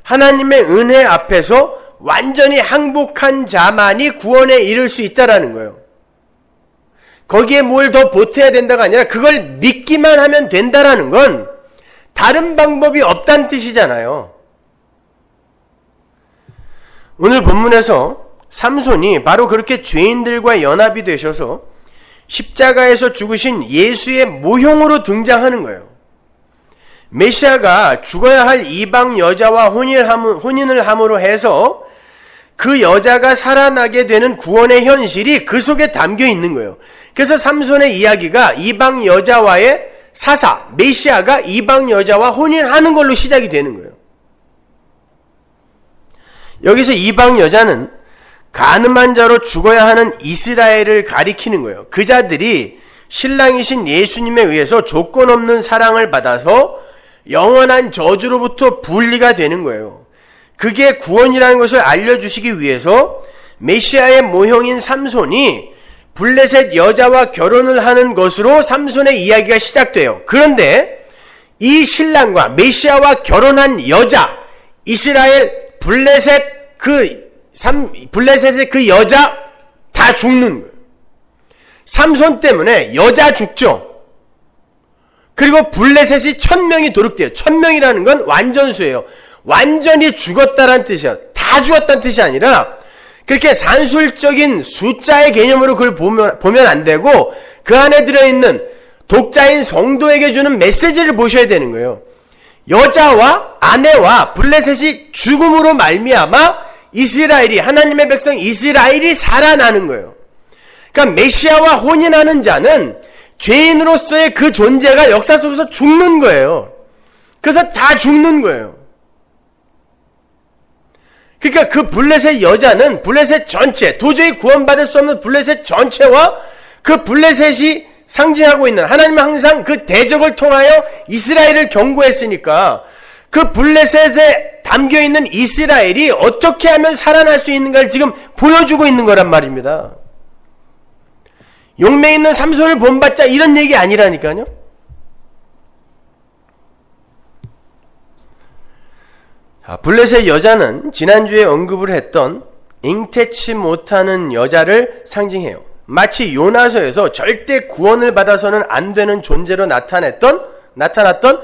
Speaker 1: 하나님의 은혜 앞에서 완전히 항복한 자만이 구원에 이를 수 있다라는 거예요. 거기에 뭘 더 보태야 된다가 아니라 그걸 믿기만 하면 된다라는 건 다른 방법이 없다는 뜻이잖아요. 오늘 본문에서 삼손이 바로 그렇게 죄인들과 연합이 되셔서 십자가에서 죽으신 예수의 모형으로 등장하는 거예요. 메시아가 죽어야 할 이방 여자와 혼인을 함으로 해서 그 여자가 살아나게 되는 구원의 현실이 그 속에 담겨 있는 거예요. 그래서 삼손의 이야기가 이방 여자와의 사사, 메시아가 이방 여자와 혼인하는 걸로 시작이 되는 거예요. 여기서 이방 여자는 간음한 자로 죽어야 하는 이스라엘을 가리키는 거예요. 그 자들이 신랑이신 예수님에 의해서 조건 없는 사랑을 받아서 영원한 저주로부터 분리가 되는 거예요. 그게 구원이라는 것을 알려주시기 위해서 메시아의 모형인 삼손이 블레셋 여자와 결혼을 하는 것으로 삼손의 이야기가 시작돼요. 그런데 이 신랑과 메시아와 결혼한 여자, 이스라엘 블레셋의 그 여자 다 죽는 거예요. 삼손 때문에 여자 죽죠. 그리고 블레셋이 1000명이 도륙돼요. 1000명이라는 건 완전수예요. 완전히 죽었다라는 뜻이야. 다 죽었다는 뜻이 아니라 그렇게 산술적인 숫자의 개념으로 그걸 보면 안 되고 그 안에 들어있는 독자인 성도에게 주는 메시지를 보셔야 되는 거예요. 여자와 아내와 블레셋이 죽음으로 말미암아 이스라엘이, 하나님의 백성 이스라엘이 살아나는 거예요. 그러니까 메시아와 혼인하는 자는 죄인으로서의 그 존재가 역사 속에서 죽는 거예요. 그래서 다 죽는 거예요. 그러니까 그 블레셋 여자는 블레셋 전체, 도저히 구원받을 수 없는 블레셋 전체와 그 블레셋이 상징하고 있는, 하나님은 항상 그 대적을 통하여 이스라엘을 경고했으니까 그 블레셋에 담겨있는 이스라엘이 어떻게 하면 살아날 수 있는가를 지금 보여주고 있는 거란 말입니다. 용맹 있는 삼손을 본받자 이런 얘기 아니라니까요. 블레셋 여자는 지난주에 언급을 했던 잉태치 못하는 여자를 상징해요. 마치 요나서에서 절대 구원을 받아서는 안 되는 존재로 나타났던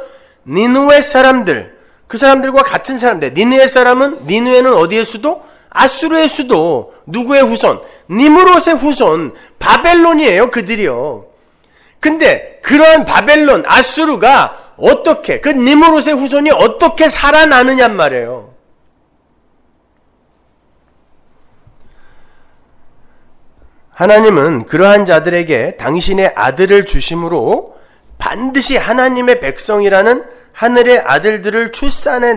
Speaker 1: 니느웨 사람들, 그 사람들과 같은 사람들. 니느웨는 어디의 수도? 아수르의 수도. 누구의 후손? 니무롯의 후손. 바벨론이에요, 그들이요. 근데 그러한 바벨론, 아수르가 어떻게, 그 니무롯의 후손이 어떻게 살아나느냔 말이에요. 하나님은 그러한 자들에게 당신의 아들을 주심으로 반드시 하나님의 백성이라는 하늘의 아들들을 출산해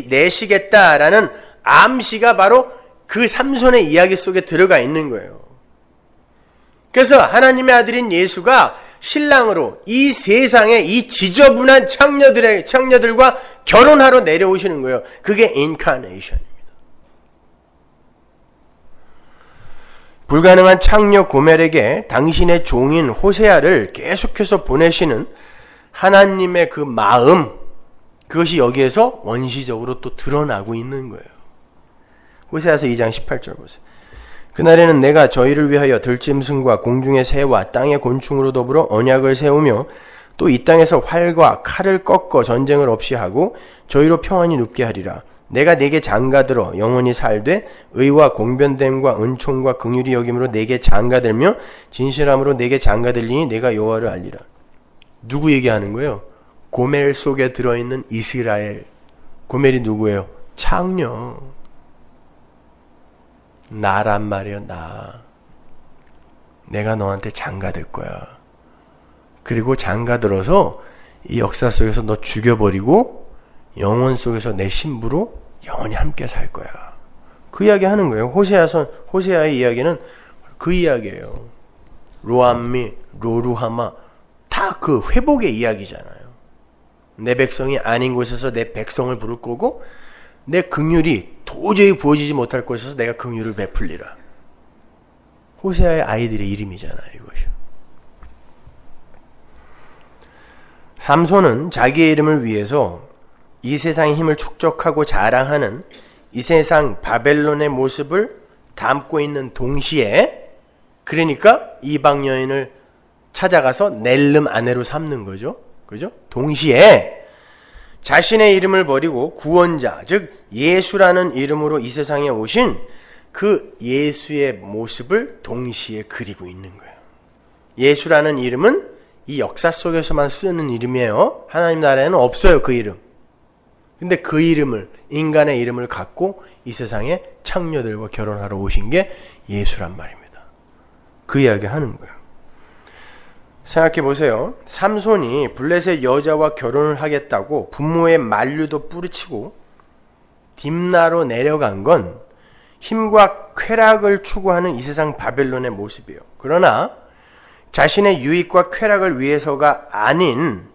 Speaker 1: 내시겠다라는 암시가 바로 그 삼손의 이야기 속에 들어가 있는 거예요. 그래서 하나님의 아들인 예수가 신랑으로 이 세상에 이 지저분한 창녀들과 결혼하러 내려오시는 거예요. 그게 인카네이션입니다. 불가능한 창녀 고멜에게 당신의 종인 호세아를 계속해서 보내시는 하나님의 그 마음, 그것이 여기에서 원시적으로 또 드러나고 있는 거예요. 호세아서 2장 18절 보세요. 그날에는 내가 저희를 위하여 들짐승과 공중의 새와 땅의 곤충으로 더불어 언약을 세우며 또 이 땅에서 활과 칼을 꺾어 전쟁을 없이 하고 저희로 평안히 눕게 하리라. 내가 네게 장가들어 영원히 살되 의와 공변됨과 은총과 긍휼이 여김으로 네게 장가들며 진실함으로 네게 장가들리니 내가 여호와를 알리라. 누구 얘기하는 거예요? 고멜 속에 들어있는 이스라엘. 고멜이 누구예요? 창녀. 나란 말이에요. 나. 내가 너한테 장가들 거야. 그리고 장가들어서 이 역사 속에서 너 죽여버리고 영원 속에서 내 신부로 영원히 함께 살 거야. 그 이야기 하는 거예요. 호세아의 이야기는 그 이야기예요. 로암미, 로루하마 다 그 회복의 이야기잖아요. 내 백성이 아닌 곳에서 내 백성을 부를 거고 내 긍휼이 도저히 부어지지 못할 곳에서 내가 긍휼을 베풀리라. 호세아의 아이들의 이름이잖아요. 이것이. 삼손은 자기의 이름을 위해서 이 세상의 힘을 축적하고 자랑하는 이 세상 바벨론의 모습을 담고 있는 동시에, 그러니까 이방 여인을 찾아가서 낼름 아내로 삼는 거죠. 그죠? 동시에 자신의 이름을 버리고 구원자, 즉 예수라는 이름으로 이 세상에 오신 그 예수의 모습을 동시에 그리고 있는 거예요. 예수라는 이름은 이 역사 속에서만 쓰는 이름이에요. 하나님 나라에는 없어요, 그 이름. 근데 그 이름을, 인간의 이름을 갖고 이 세상에 창녀들과 결혼하러 오신 게 예수란 말입니다. 그 이야기 하는 거예요. 생각해 보세요. 삼손이 블레셋 여자와 결혼을 하겠다고 부모의 만류도 뿌리치고 딥나로 내려간 건 힘과 쾌락을 추구하는 이 세상 바벨론의 모습이에요. 그러나 자신의 유익과 쾌락을 위해서가 아닌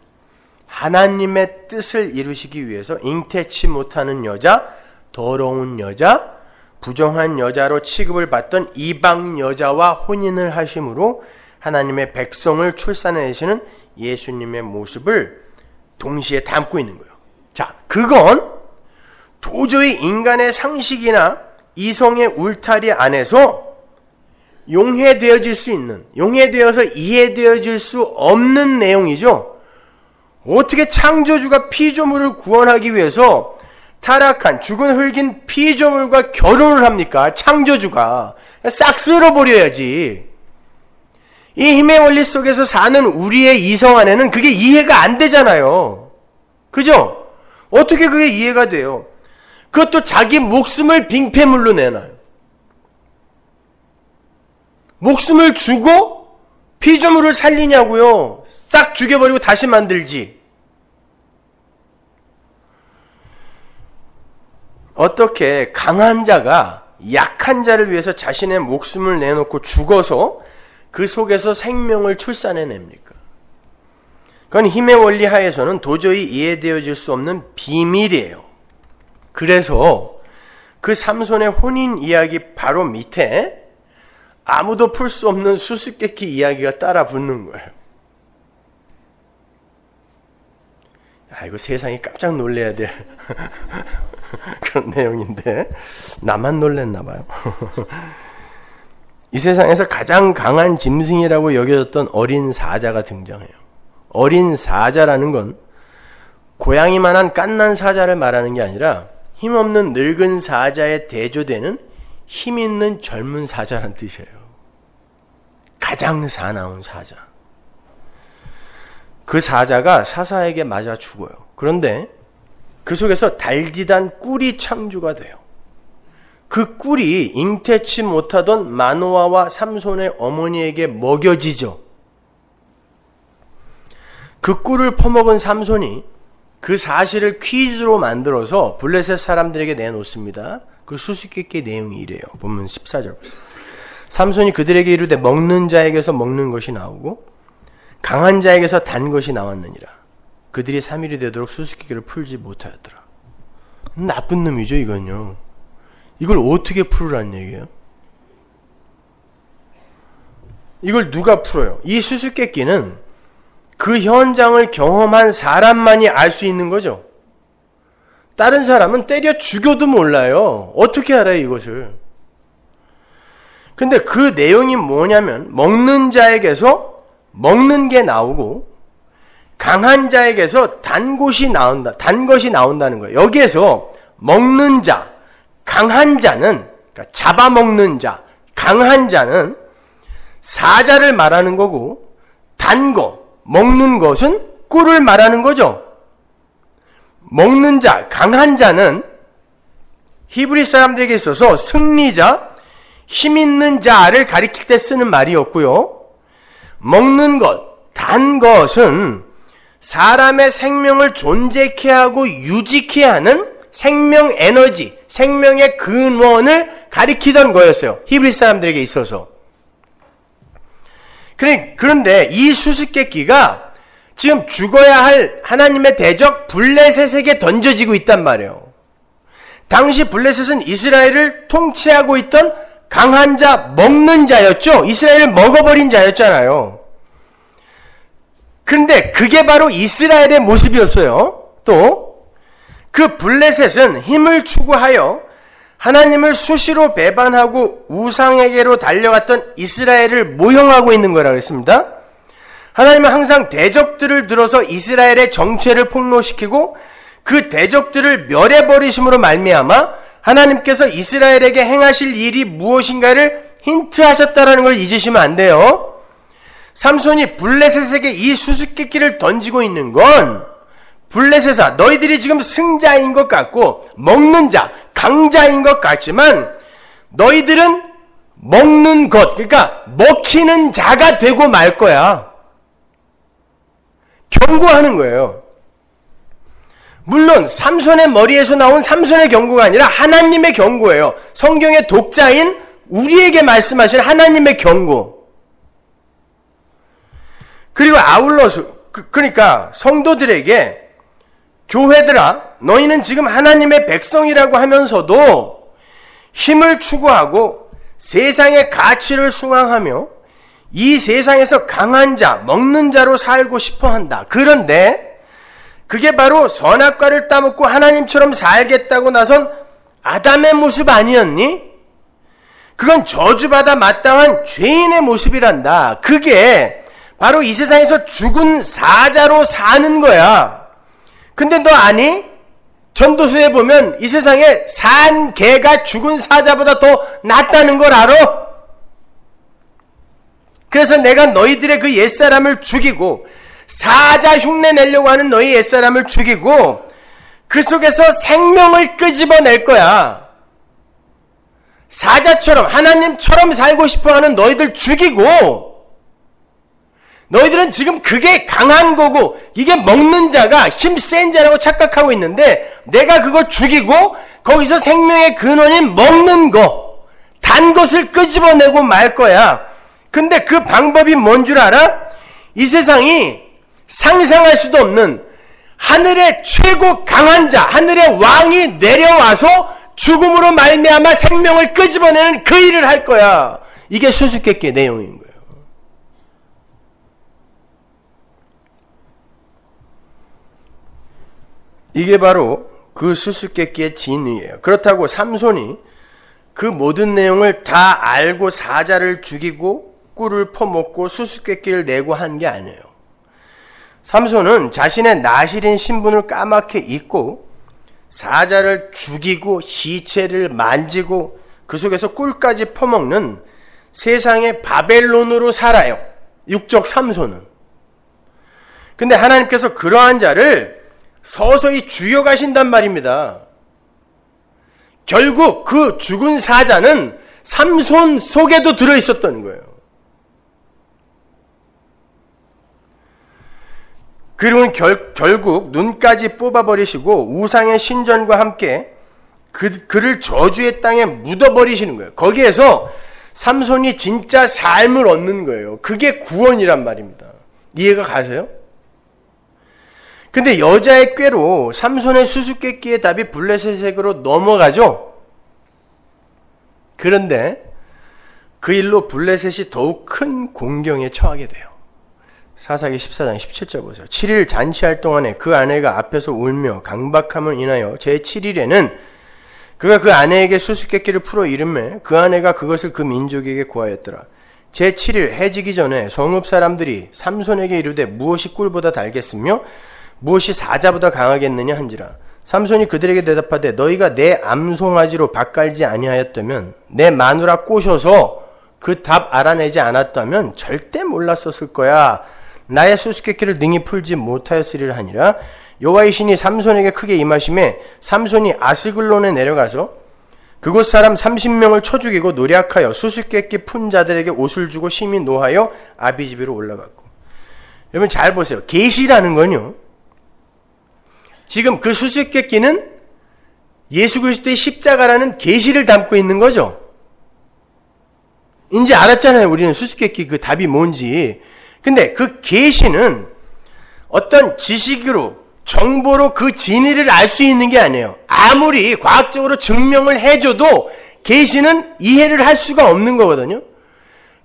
Speaker 1: 하나님의 뜻을 이루시기 위해서 잉태치 못하는 여자, 더러운 여자, 부정한 여자로 취급을 받던 이방 여자와 혼인을 하심으로 하나님의 백성을 출산해내시는 예수님의 모습을 동시에 담고 있는 거예요. 자, 그건 도저히 인간의 상식이나 이성의 울타리 안에서 용해되어질 수 있는, 용해되어서 이해되어질 수 없는 내용이죠. 어떻게 창조주가 피조물을 구원하기 위해서 타락한 죽은 흙인 피조물과 결혼을 합니까? 창조주가 싹 쓸어버려야지. 이 힘의 원리 속에서 사는 우리의 이성 안에는 그게 이해가 안 되잖아요. 그죠? 어떻게 그게 이해가 돼요? 그것도 자기 목숨을 빙패물로 내놔요. 목숨을 주고 피조물을 살리냐고요. 싹 죽여버리고 다시 만들지. 어떻게 강한 자가 약한 자를 위해서 자신의 목숨을 내놓고 죽어서 그 속에서 생명을 출산해냅니까? 그건 힘의 원리 하에서는 도저히 이해되어질 수 없는 비밀이에요. 그래서 그 삼손의 혼인 이야기 바로 밑에 아무도 풀 수 없는 수수께끼 이야기가 따라 붙는 거예요. 야, 이거 세상이 깜짝 놀래야 될 그런 내용인데 나만 놀랬나 봐요. 이 세상에서 가장 강한 짐승이라고 여겨졌던 어린 사자가 등장해요. 어린 사자라는 건 고양이만한 갓난 사자를 말하는 게 아니라 힘없는 늙은 사자에 대조되는 힘있는 젊은 사자란 뜻이에요. 가장 사나운 사자. 그 사자가 사사에게 맞아 죽어요. 그런데 그 속에서 달디단 꿀이 창조가 돼요. 그 꿀이 잉태치 못하던 마노아와 삼손의 어머니에게 먹여지죠. 그 꿀을 퍼먹은 삼손이 그 사실을 퀴즈로 만들어서 블레셋 사람들에게 내놓습니다. 그 수수께끼 내용이 이래요. 보면 14절 보세요. 삼손이 그들에게 이르되 먹는 자에게서 먹는 것이 나오고 강한 자에게서 단 것이 나왔느니라. 그들이 3일이 되도록 수수께끼를 풀지 못하였더라. 나쁜 놈이죠, 이건요. 이걸 어떻게 풀으라는 얘기예요? 이걸 누가 풀어요? 이 수수께끼는 그 현장을 경험한 사람만이 알 수 있는 거죠. 다른 사람은 때려 죽여도 몰라요. 어떻게 알아요, 이것을? 근데 그 내용이 뭐냐면 먹는 자에게서 먹는 게 나오고 강한 자에게서 단 것이 나온다는 거예요. 여기에서 먹는 자, 강한 자는, 그러니까 잡아먹는 자, 강한 자는 사자를 말하는 거고, 단 거, 먹는 것은 꿀을 말하는 거죠. 먹는 자, 강한 자는 히브리 사람들에게 있어서 승리자, 힘 있는 자를 가리킬 때 쓰는 말이었고요. 먹는 것, 단 것은 사람의 생명을 존재케 하고 유지케 하는 생명 에너지, 생명의 근원을 가리키던 거였어요. 히브리 사람들에게 있어서. 그런데 이 수수께끼가 지금 죽어야 할 하나님의 대적 블레셋에게 던져지고 있단 말이에요. 당시 블레셋은 이스라엘을 통치하고 있던 강한 자, 먹는 자였죠. 이스라엘을 먹어버린 자였잖아요. 그런데 그게 바로 이스라엘의 모습이었어요. 또 그 블레셋은 힘을 추구하여 하나님을 수시로 배반하고 우상에게로 달려갔던 이스라엘을 모형하고 있는 거라고 했습니다. 하나님은 항상 대적들을 들어서 이스라엘의 정체를 폭로시키고 그 대적들을 멸해버리심으로 말미암아 하나님께서 이스라엘에게 행하실 일이 무엇인가를 힌트하셨다는 걸 잊으시면 안 돼요. 삼손이 블레셋에게 이 수수께끼를 던지고 있는 건 블레셋아, 너희들이 지금 승자인 것 같고 먹는 자, 강자인 것 같지만 너희들은 먹는 것, 그러니까 먹히는 자가 되고 말 거야. 경고하는 거예요. 물론 삼손의 머리에서 나온 삼손의 경고가 아니라 하나님의 경고예요. 성경의 독자인 우리에게 말씀하신 하나님의 경고. 그리고 아울러서 그러니까 성도들에게 교회들아, 너희는 지금 하나님의 백성이라고 하면서도 힘을 추구하고 세상의 가치를 숭앙하며 이 세상에서 강한 자, 먹는 자로 살고 싶어 한다. 그런데 그게 바로 선악과를 따먹고 하나님처럼 살겠다고 나선 아담의 모습 아니었니? 그건 저주받아 마땅한 죄인의 모습이란다. 그게 바로 이 세상에서 죽은 사자로 사는 거야. 근데 너 아니? 전도서에 보면 이 세상에 산 개가 죽은 사자보다 더 낫다는 걸 알아? 그래서 내가 너희들의 그 옛사람을 죽이고 사자 흉내 내려고 하는 너희 옛사람을 죽이고 그 속에서 생명을 끄집어낼 거야. 사자처럼 하나님처럼 살고 싶어하는 너희들 죽이고 너희들은 지금 그게 강한 거고 이게 먹는 자가 힘센 자라고 착각하고 있는데 내가 그거 죽이고 거기서 생명의 근원인 먹는 거, 단 것을 끄집어내고 말 거야. 근데 그 방법이 뭔 줄 알아? 이 세상이 상상할 수도 없는 하늘의 최고 강한 자, 하늘의 왕이 내려와서 죽음으로 말미암아 생명을 끄집어내는 그 일을 할 거야. 이게 수수께끼의 내용인 거예요. 이게 바로 그 수수께끼의 진위예요. 그렇다고 삼손이 그 모든 내용을 다 알고 사자를 죽이고 꿀을 퍼먹고 수수께끼를 내고 한 게 아니에요. 삼손은 자신의 나실인 신분을 까맣게 잊고 사자를 죽이고 시체를 만지고 그 속에서 꿀까지 퍼먹는 세상의 바벨론으로 살아요. 육적 삼손은. 근데 하나님께서 그러한 자를 서서히 죽여가신단 말입니다. 결국 그 죽은 사자는 삼손 속에도 들어있었던 거예요. 그리고 결국 눈까지 뽑아버리시고 우상의 신전과 함께 그를 저주의 땅에 묻어버리시는 거예요. 거기에서 삼손이 진짜 삶을 얻는 거예요. 그게 구원이란 말입니다. 이해가 가세요? 근데 여자의 꾀로 삼손의 수수께끼의 답이 블레셋에게로 넘어가죠. 그런데 그 일로 블레셋이 더욱 큰 공경에 처하게 돼요. 사사기 14장 17절 보세요. 7일 잔치할 동안에 그 아내가 앞에서 울며 강박함을 인하여 제7일에는 그가 그 아내에게 수수께끼를 풀어 이르매 그 아내가 그것을 그 민족에게 고하였더라. 제7일 해지기 전에 성읍 사람들이 삼손에게 이르되 무엇이 꿀보다 달겠으며 무엇이 사자보다 강하겠느냐 한지라. 삼손이 그들에게 대답하되 너희가 내 암송아지로 밭갈지 아니하였다면 내 마누라 꼬셔서 그 답 알아내지 않았다면 절대 몰랐었을 거야. 나의 수수께끼를 능히 풀지 못하였으리라 하니라. 여호와의 신이 삼손에게 크게 임하심에 삼손이 아스글론에 내려가서 그곳 사람 30명을 쳐 죽이고 노략하여 수수께끼 푼 자들에게 옷을 주고 심히 노하여 아비집으로 올라갔고. 여러분 잘 보세요. 계시라는 건요, 지금 그 수수께끼는 예수 그리스도의 십자가라는 계시를 담고 있는 거죠. 이제 알았잖아요. 우리는 수수께끼 그 답이 뭔지. 근데 그 계시는 어떤 지식으로, 정보로 그 진리를 알 수 있는 게 아니에요. 아무리 과학적으로 증명을 해줘도 계시는 이해를 할 수가 없는 거거든요.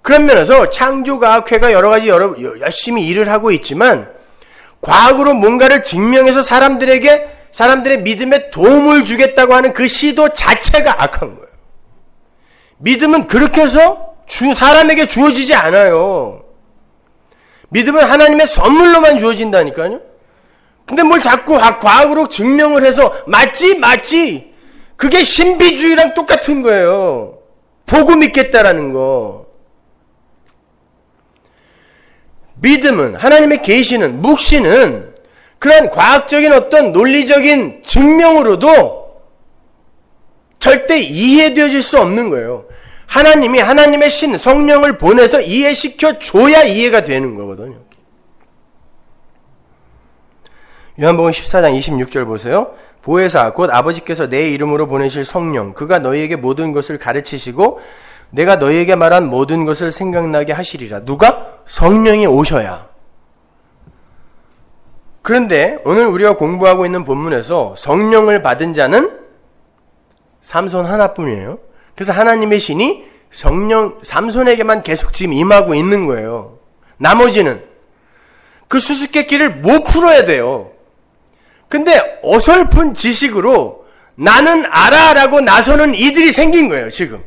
Speaker 1: 그런 면에서 창조과학회가 여러 가지 열심히 일을 하고 있지만 과학으로 뭔가를 증명해서 사람들의 믿음에 도움을 주겠다고 하는 그 시도 자체가 악한 거예요. 믿음은 그렇게 해서 사람에게 주어지지 않아요. 믿음은 하나님의 선물로만 주어진다니까요. 근데 뭘 자꾸 과학으로 증명을 해서 맞지 그게 신비주의랑 똑같은 거예요. 보고 믿겠다라는 거. 믿음은, 하나님의 계시는, 묵시는 그런 과학적인 어떤 논리적인 증명으로도 절대 이해되어질 수 없는 거예요. 하나님이 하나님의 신 성령을 보내서 이해시켜 줘야 이해가 되는 거거든요. 요한복음 14장 26절 보세요. 보혜사 곧 아버지께서 내 이름으로 보내실 성령 그가 너희에게 모든 것을 가르치시고 내가 너희에게 말한 모든 것을 생각나게 하시리라. 누가? 성령이 오셔야. 그런데 오늘 우리가 공부하고 있는 본문에서 성령을 받은 자는 삼손 하나뿐이에요. 그래서 하나님의 신이 삼손에게만 계속 지금 임하고 있는 거예요. 나머지는 그 수수께끼를 못 풀어야 돼요. 근데 어설픈 지식으로 나는 알아 라고 나서는 이들이 생긴 거예요, 지금.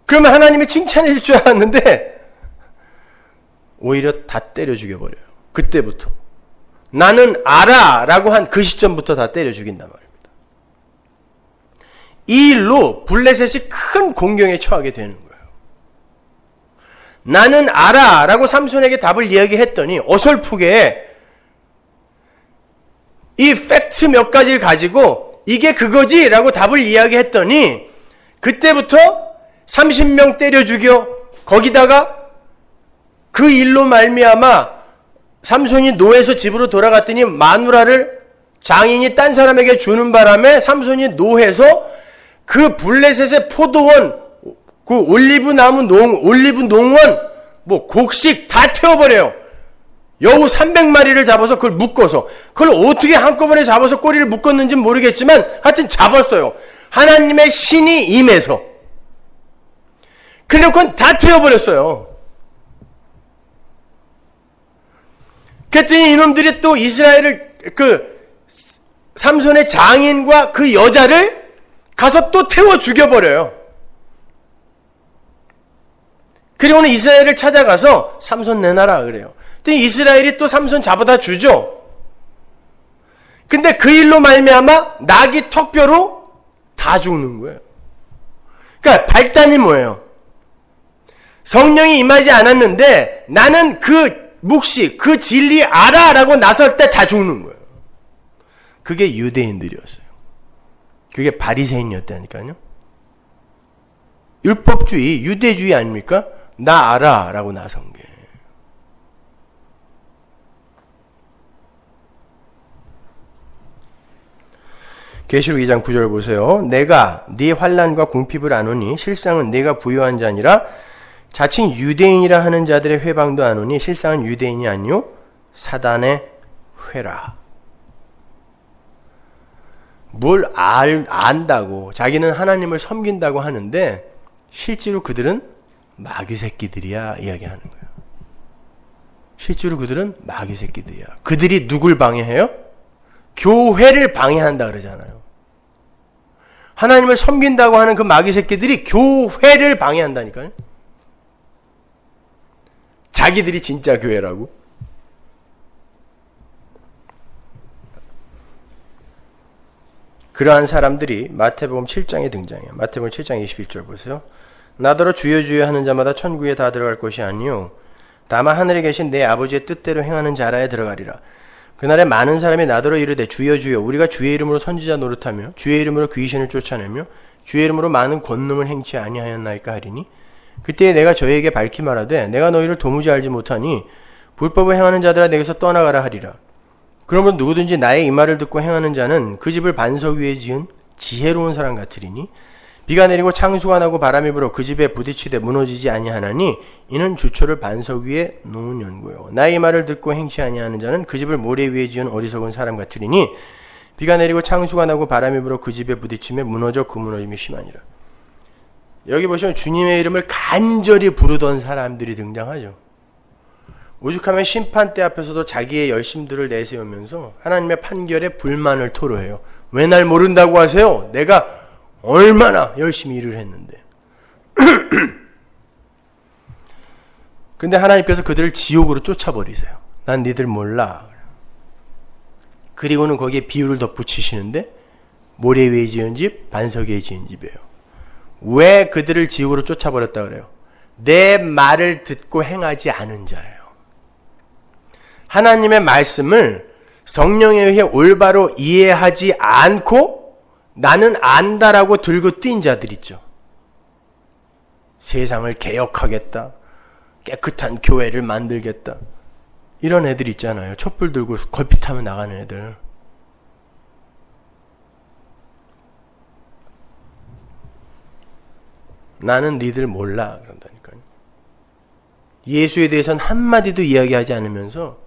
Speaker 1: 그러면 하나님이 칭찬해 줄 줄 알았는데 오히려 다 때려 죽여버려요. 그때부터. 나는 알아 라고 한 그 시점부터 다 때려 죽인단 말입니다. 이 일로 블레셋이 큰 공경에 처하게 되는 거예요. 나는 알아 라고 삼손에게 답을 이야기했더니 어설프게 이 팩트 몇 가지를 가지고 이게 그거지 라고 답을 이야기했더니 그때부터 30명 때려 죽여 거기다가 그 일로 말미암아 삼손이 노해서 집으로 돌아갔더니 마누라를 장인이 딴 사람에게 주는 바람에 삼손이 노해서 그 블레셋의 포도원, 그 올리브 농원, 뭐 곡식 다 태워버려요. 여우 300마리를 잡아서 그걸 묶어서, 그걸 어떻게 한꺼번에 잡아서 꼬리를 묶었는지는 모르겠지만 하여튼 잡았어요. 하나님의 신이 임해서. 그래놓고 다 태워버렸어요. 그랬더니 이놈들이 또 이스라엘을 삼손의 장인과 그 여자를 가서 또 태워 죽여버려요. 그리고는 이스라엘을 찾아가서 삼손 내놔라 그래요. 그랬더니 이스라엘이 또 삼손 잡아다 주죠. 근데 그 일로 말미암아 낙이 턱뼈로 다 죽는 거예요. 그러니까 발단이 뭐예요? 성령이 임하지 않았는데 나는 그 묵시, 그 진리 알아 라고 나설 때 다 죽는 거예요. 그게 유대인들이었어요. 그게 바리새인이었다니까요. 율법주의, 유대주의 아닙니까? 나 알아 라고 나선 게. 계시록 2장 9절 보세요. 내가 네 환난과 궁핍을 아노니 실상은 네가 부유한 자니라. 자칭 유대인이라 하는 자들의 회방도 아노니 실상은 유대인이 아니요 사단의 회라. 뭘 안다고 자기는 하나님을 섬긴다고 하는데 실제로 그들은 마귀 새끼들이야 이야기하는 거예요. 실제로 그들은 마귀 새끼들이야. 그들이 누굴 방해해요? 교회를 방해한다 그러잖아요. 하나님을 섬긴다고 하는 그 마귀 새끼들이 교회를 방해한다니까요. 자기들이 진짜 교회라고. 그러한 사람들이 마태복음 7장에 등장해요. 마태복음 7장 21절 보세요. 나더러 주여 주여 하는 자마다 천국에 다 들어갈 것이 아니요 다만 하늘에 계신 내 아버지의 뜻대로 행하는 자라에 들어가리라. 그날에 많은 사람이 나더러 이르되 주여 주여 우리가 주의 이름으로 선지자 노릇하며 주의 이름으로 귀신을 쫓아내며 주의 이름으로 많은 권능을 행치 아니하였나이까 하리니 그때 내가 저희에게 밝히 말하되 내가 너희를 도무지 알지 못하니 불법을 행하는 자들아 내게서 떠나가라 하리라. 그러므로 누구든지 나의 이 말을 듣고 행하는 자는 그 집을 반석 위에 지은 지혜로운 사람 같으리니 비가 내리고 창수가 나고 바람이 불어 그 집에 부딪히되 무너지지 아니하나니 이는 주초를 반석 위에 놓은 연고요. 나의 이 말을 듣고 행치 아니하는 자는 그 집을 모래 위에 지은 어리석은 사람 같으리니 비가 내리고 창수가 나고 바람이 불어 그 집에 부딪히며 무너져 그 무너짐이 심하니라. 여기 보시면 주님의 이름을 간절히 부르던 사람들이 등장하죠. 오죽하면 심판대 앞에서도 자기의 열심들을 내세우면서 하나님의 판결에 불만을 토로해요. 왜 날 모른다고 하세요? 내가 얼마나 열심히 일을 했는데. 근데 하나님께서 그들을 지옥으로 쫓아버리세요. 난 니들 몰라. 그리고는 거기에 비유를 덧붙이시는데 모래 위에 지은 집, 반석 위에 지은 집이에요. 왜 그들을 지옥으로 쫓아버렸다 그래요? 내 말을 듣고 행하지 않은 자예요. 하나님의 말씀을 성령에 의해 올바로 이해하지 않고 나는 안다라고 들고 뛴 자들 있죠. 세상을 개혁하겠다. 깨끗한 교회를 만들겠다. 이런 애들 있잖아요. 촛불 들고 걸핏하면 나가는 애들. 나는 니들 몰라 그런다니까요. 예수에 대해서는 한마디도 이야기하지 않으면서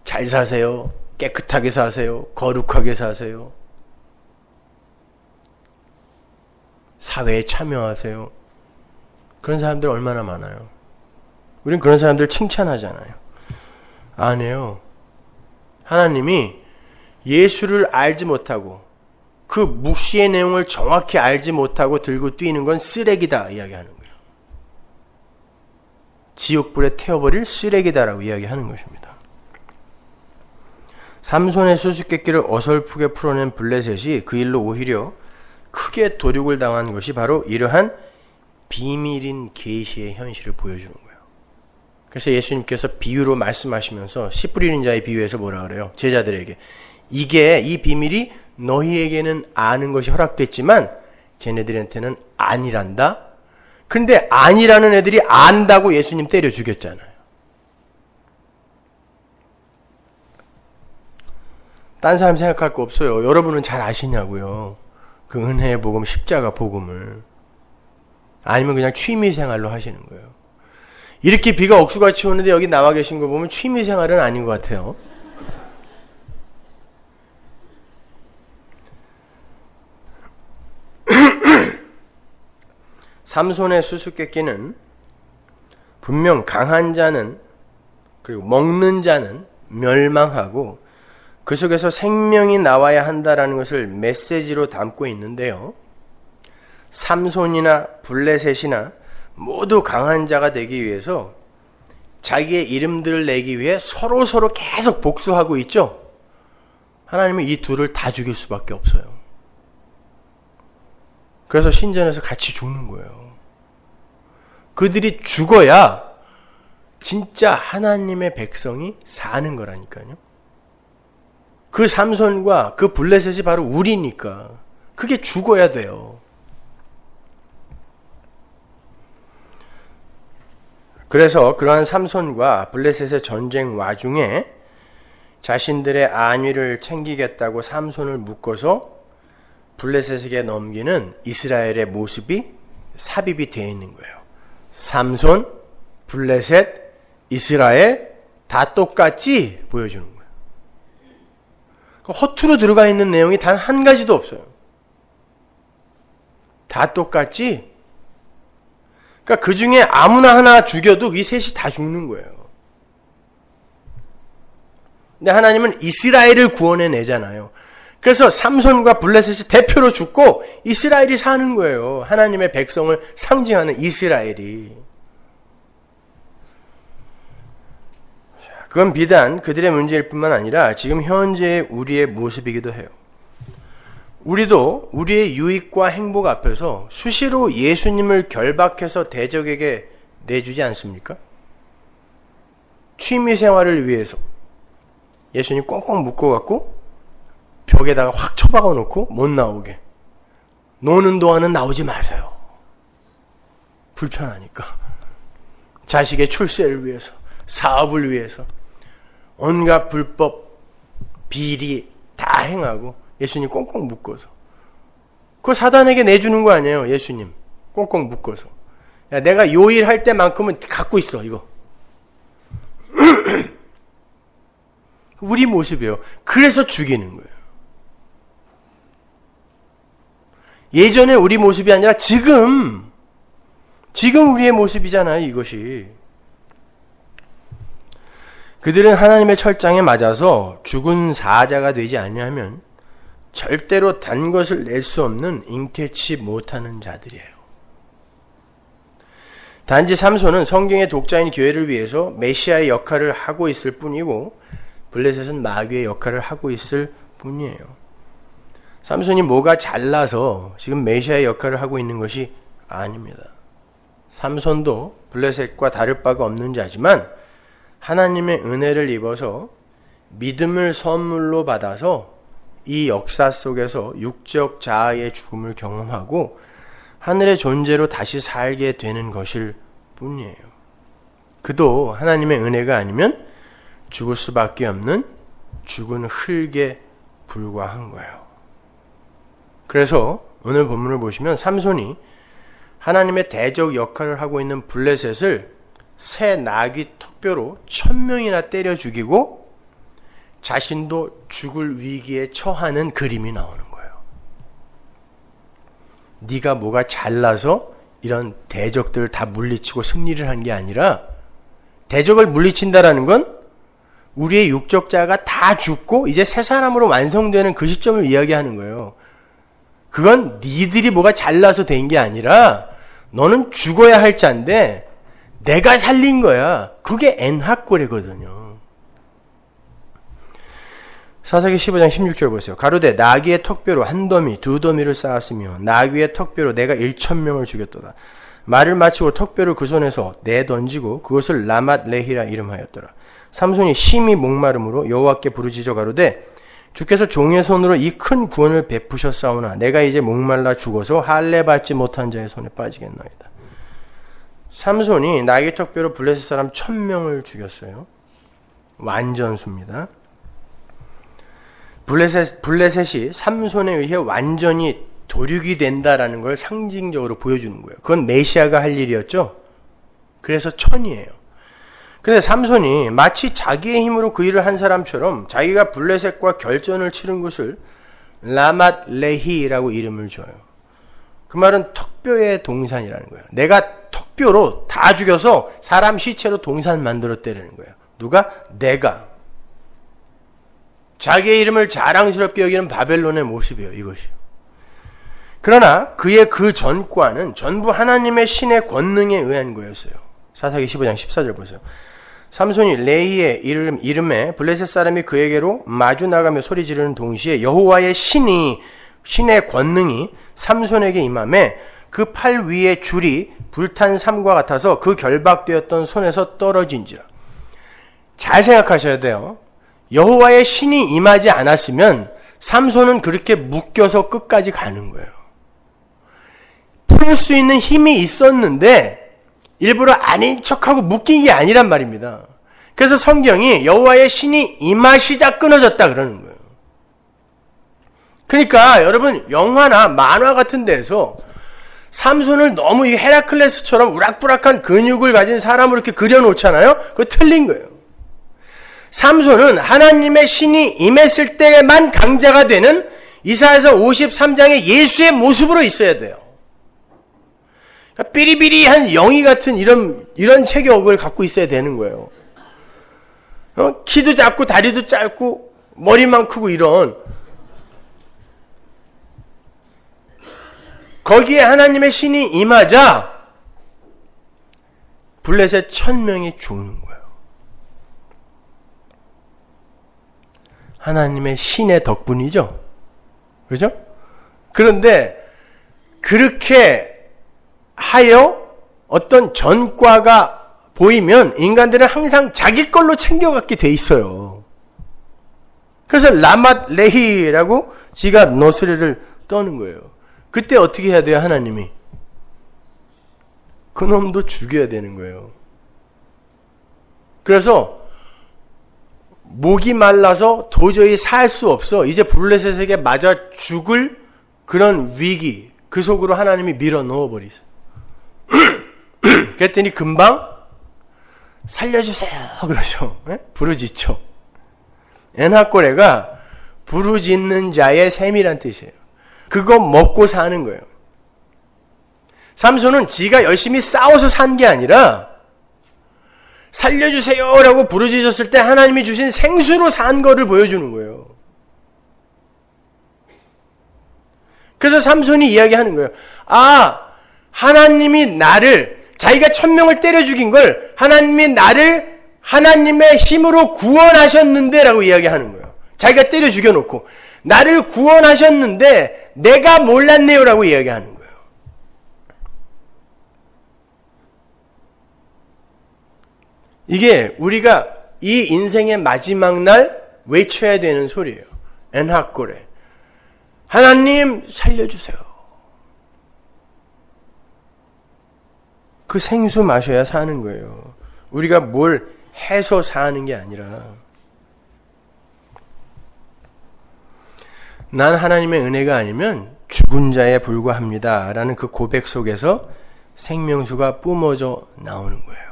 Speaker 1: 잘 사세요. 깨끗하게 사세요. 거룩하게 사세요. 사회에 참여하세요. 그런 사람들 얼마나 많아요. 우린 그런 사람들 칭찬하잖아요. 아니에요. 하나님이 예수를 알지 못하고 그 묵시의 내용을 정확히 알지 못하고 들고 뛰는 건 쓰레기다 이야기하는 거예요. 지옥불에 태워버릴 쓰레기다라고 이야기하는 것입니다. 삼손의 수수께끼를 어설프게 풀어낸 블레셋이 그 일로 오히려 크게 도륙을 당한 것이 바로 이러한 비밀인 계시의 현실을 보여주는 거예요. 그래서 예수님께서 비유로 말씀하시면서 씨 뿌리는 자의 비유에서 뭐라 그래요? 제자들에게 이 비밀이 너희에게는 아는 것이 허락됐지만 쟤네들한테는 아니란다. 근데 아니라는 애들이 안다고 예수님 때려 죽였잖아요. 딴 사람 생각할 거 없어요. 여러분은 잘 아시냐고요. 그 은혜의 복음, 십자가 복음을. 아니면 그냥 취미생활로 하시는 거예요. 이렇게 비가 억수같이 오는데 여기 나와 계신 거 보면 취미생활은 아닌 것 같아요. 삼손의 수수께끼는 분명 강한 자는 그리고 먹는 자는 멸망하고 그 속에서 생명이 나와야 한다라는 것을 메시지로 담고 있는데요. 삼손이나 블레셋이나 모두 강한 자가 되기 위해서 자기의 이름들을 내기 위해 서로 계속 복수하고 있죠. 하나님은 이 둘을 다 죽일 수밖에 없어요. 그래서 신전에서 같이 죽는 거예요. 그들이 죽어야 진짜 하나님의 백성이 사는 거라니까요. 그 삼손과 그 블레셋이 바로 우리니까 그게 죽어야 돼요. 그래서 그러한 삼손과 블레셋의 전쟁 와중에 자신들의 안위를 챙기겠다고 삼손을 묶어서 블레셋에게 넘기는 이스라엘의 모습이 삽입이 되어 있는 거예요. 삼손, 블레셋, 이스라엘 다 똑같이 보여주는 거예요. 허투루 들어가 있는 내용이 단 한 가지도 없어요. 다 똑같이 그러니까 그 중에 아무나 하나 죽여도 이 셋이 다 죽는 거예요. 근데 하나님은 이스라엘을 구원해내잖아요. 그래서 삼손과 블레셋이 대표로 죽고 이스라엘이 사는 거예요. 하나님의 백성을 상징하는 이스라엘이. 그건 비단 그들의 문제일 뿐만 아니라 지금 현재의 우리의 모습이기도 해요. 우리도 우리의 유익과 행복 앞에서 수시로 예수님을 결박해서 대적에게 내주지 않습니까? 취미생활을 위해서 예수님 꽁꽁 묶어갖고 벽에다가 확 처박아 놓고 못 나오게. 노는 동안은 나오지 마세요. 불편하니까. 자식의 출세를 위해서, 사업을 위해서 온갖 불법, 비리 다 행하고 예수님 꽁꽁 묶어서. 그거 사단에게 내주는 거 아니에요. 예수님 꽁꽁 묶어서. 야, 내가 요일 할 때만큼은 갖고 있어 이거. 우리 모습이에요. 그래서 죽이는 거예요. 예전에 우리 모습이 아니라 지금 우리의 모습이잖아요. 이것이. 그들은 하나님의 철장에 맞아서 죽은 사자가 되지 아니하면 절대로 단 것을 낼 수 없는 잉태치 못하는 자들이에요. 단지 삼손은 성경의 독자인 교회를 위해서 메시아의 역할을 하고 있을 뿐이고 블레셋은 마귀의 역할을 하고 있을 뿐이에요. 삼손이 뭐가 잘나서 지금 메시아의 역할을 하고 있는 것이 아닙니다. 삼손도 블레셋과 다를 바가 없는 자지만 하나님의 은혜를 입어서 믿음을 선물로 받아서 이 역사 속에서 육적 자아의 죽음을 경험하고 하늘의 존재로 다시 살게 되는 것일 뿐이에요. 그도 하나님의 은혜가 아니면 죽을 수밖에 없는 죽은 흙에 불과한 거예요. 그래서 오늘 본문을 보시면 삼손이 하나님의 대적 역할을 하고 있는 블레셋을 새 나귀 턱뼈로 1000명이나 때려 죽이고 자신도 죽을 위기에 처하는 그림이 나오는 거예요. 네가 뭐가 잘나서 이런 대적들을 다 물리치고 승리를 한 게 아니라 대적을 물리친다라는 건 우리의 육적자가 다 죽고 이제 새 사람으로 완성되는 그 시점을 이야기하는 거예요. 그건 니들이 뭐가 잘나서 된 게 아니라 너는 죽어야 할 자인데 내가 살린 거야. 그게 엔하골이거든요. 사사기 15장 16절 보세요. 가로되 나귀의 턱뼈로 한 더미 두 더미를 쌓았으며 나귀의 턱뼈로 내가 1000명을 죽였도다. 말을 마치고 턱뼈를 그 손에서 내던지고 그것을 라맛 레히라 이름하였더라. 삼손이 심히 목마름으로 여호와께 부르짖어 가로되 주께서 종의 손으로 이 큰 구원을 베푸셨사오나 내가 이제 목말라 죽어서 할례 받지 못한 자의 손에 빠지겠나이다. 삼손이 나귀 턱뼈로 블레셋 사람 1000명을 죽였어요. 완전수입니다. 블레셋이 삼손에 의해 완전히 도륙이 된다라는 걸 상징적으로 보여주는 거예요. 그건 메시아가 할 일이었죠. 그래서 1000이에요. 그런데 삼손이 마치 자기의 힘으로 그 일을 한 사람처럼 자기가 블레셋과 결전을 치른 곳을 라맛 레히라고 이름을 줘요. 그 말은 턱뼈의 동산이라는 거예요. 내가 턱뼈로 다 죽여서 사람 시체로 동산 만들었다는 거예요. 누가? 내가. 자기의 이름을 자랑스럽게 여기는 바벨론의 모습이에요. 이것이. 그러나 그의 그 전과는 전부 하나님의 신의 권능에 의한 거였어요. 사사기 15장 14절 보세요. 삼손이 레히의 이름에 블레셋 사람이 그에게로 마주 나가며 소리 지르는 동시에 여호와의 신의 권능이 삼손에게 임하매 그 팔 위에 줄이 불탄 삼과 같아서 그 결박되었던 손에서 떨어진지라. 잘 생각하셔야 돼요. 여호와의 신이 임하지 않았으면 삼손은 그렇게 묶여서 끝까지 가는 거예요. 풀 수 있는 힘이 있었는데 일부러 아닌 척하고 묶인 게 아니란 말입니다. 그래서 성경이 여호와의 신이 임하시자 끊어졌다 그러는 거예요. 그러니까 여러분 영화나 만화 같은 데서 삼손을 너무 이 헤라클레스처럼 우락부락한 근육을 가진 사람으로 이렇게 그려놓잖아요. 그거 틀린 거예요. 삼손은 하나님의 신이 임했을 때만 강자가 되는 이사야서 53장의 예수의 모습으로 있어야 돼요. 그러니까 삐리삐리한 영이 같은 이런 체격을 갖고 있어야 되는 거예요. 키도 작고 다리도 짧고 머리만 크고 이런. 거기에 하나님의 신이 임하자 블레셋 1000명이 죽는 거예요. 하나님의 신의 덕분이죠. 그죠? 그런데 그렇게 하여 어떤 전과가 보이면 인간들은 항상 자기 걸로 챙겨갖게 돼 있어요. 그래서 라맛 레히라고 지가 너스레를 떠는 거예요. 그때 어떻게 해야 돼요, 하나님이? 그놈도 죽여야 되는 거예요. 그래서 목이 말라서 도저히 살 수 없어. 이제 블레셋에게 맞아 죽을 그런 위기, 그 속으로 하나님이 밀어 넣어버리세요. 그랬더니 금방 살려주세요 그러죠. 네? 부르짖죠. 엔하꼬레가 부르짖는 자의 셈이란 뜻이에요. 그거 먹고 사는 거예요. 삼손은 지가 열심히 싸워서 산 게 아니라 살려주세요라고 부르짖었을 때 하나님이 주신 생수로 산 거를 보여주는 거예요. 그래서 삼손이 이야기하는 거예요. 하나님이 나를, 자기가 1000명을 때려 죽인 걸 하나님이 나를 하나님의 힘으로 구원하셨는데 라고 이야기하는 거예요. 자기가 때려 죽여놓고 나를 구원하셨는데 내가 몰랐네요 라고 이야기하는 거예요. 이게 우리가 이 인생의 마지막 날 외쳐야 되는 소리예요. 엔하꼬레. 하나님 살려주세요. 그 생수 마셔야 사는 거예요. 우리가 뭘 해서 사는 게 아니라. 난 하나님의 은혜가 아니면 죽은 자에 불과합니다 라는 그 고백 속에서 생명수가 뿜어져 나오는 거예요.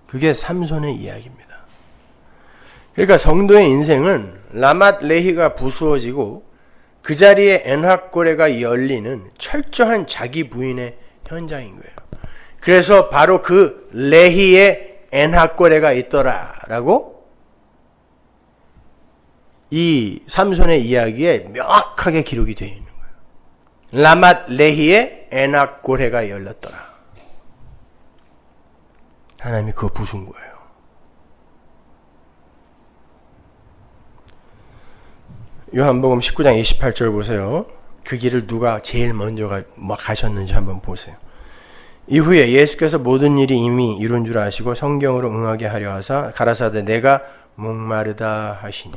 Speaker 1: 그게 삼손의 이야기입니다. 그러니까 성도의 인생은 라맛 레히가 부수어지고 그 자리에 엔하꼬레가 열리는 철저한 자기 부인의 현장인 거예요. 그래서 바로 그 레히에 엔하꼬레가 있더라라고 이 삼손의 이야기에 명확하게 기록이 되어 있는 거예요. 라맛 레히에 엔하꼬레가 열렸더라. 하나님이 그거 부순 거예요. 요한복음 19장 28절 보세요. 그 길을 누가 제일 먼저 가셨는지 한번 보세요. 이후에 예수께서 모든 일이 이미 이룬 줄 아시고 성경으로 응하게 하려 하사 가라사대 내가 목마르다 하시니.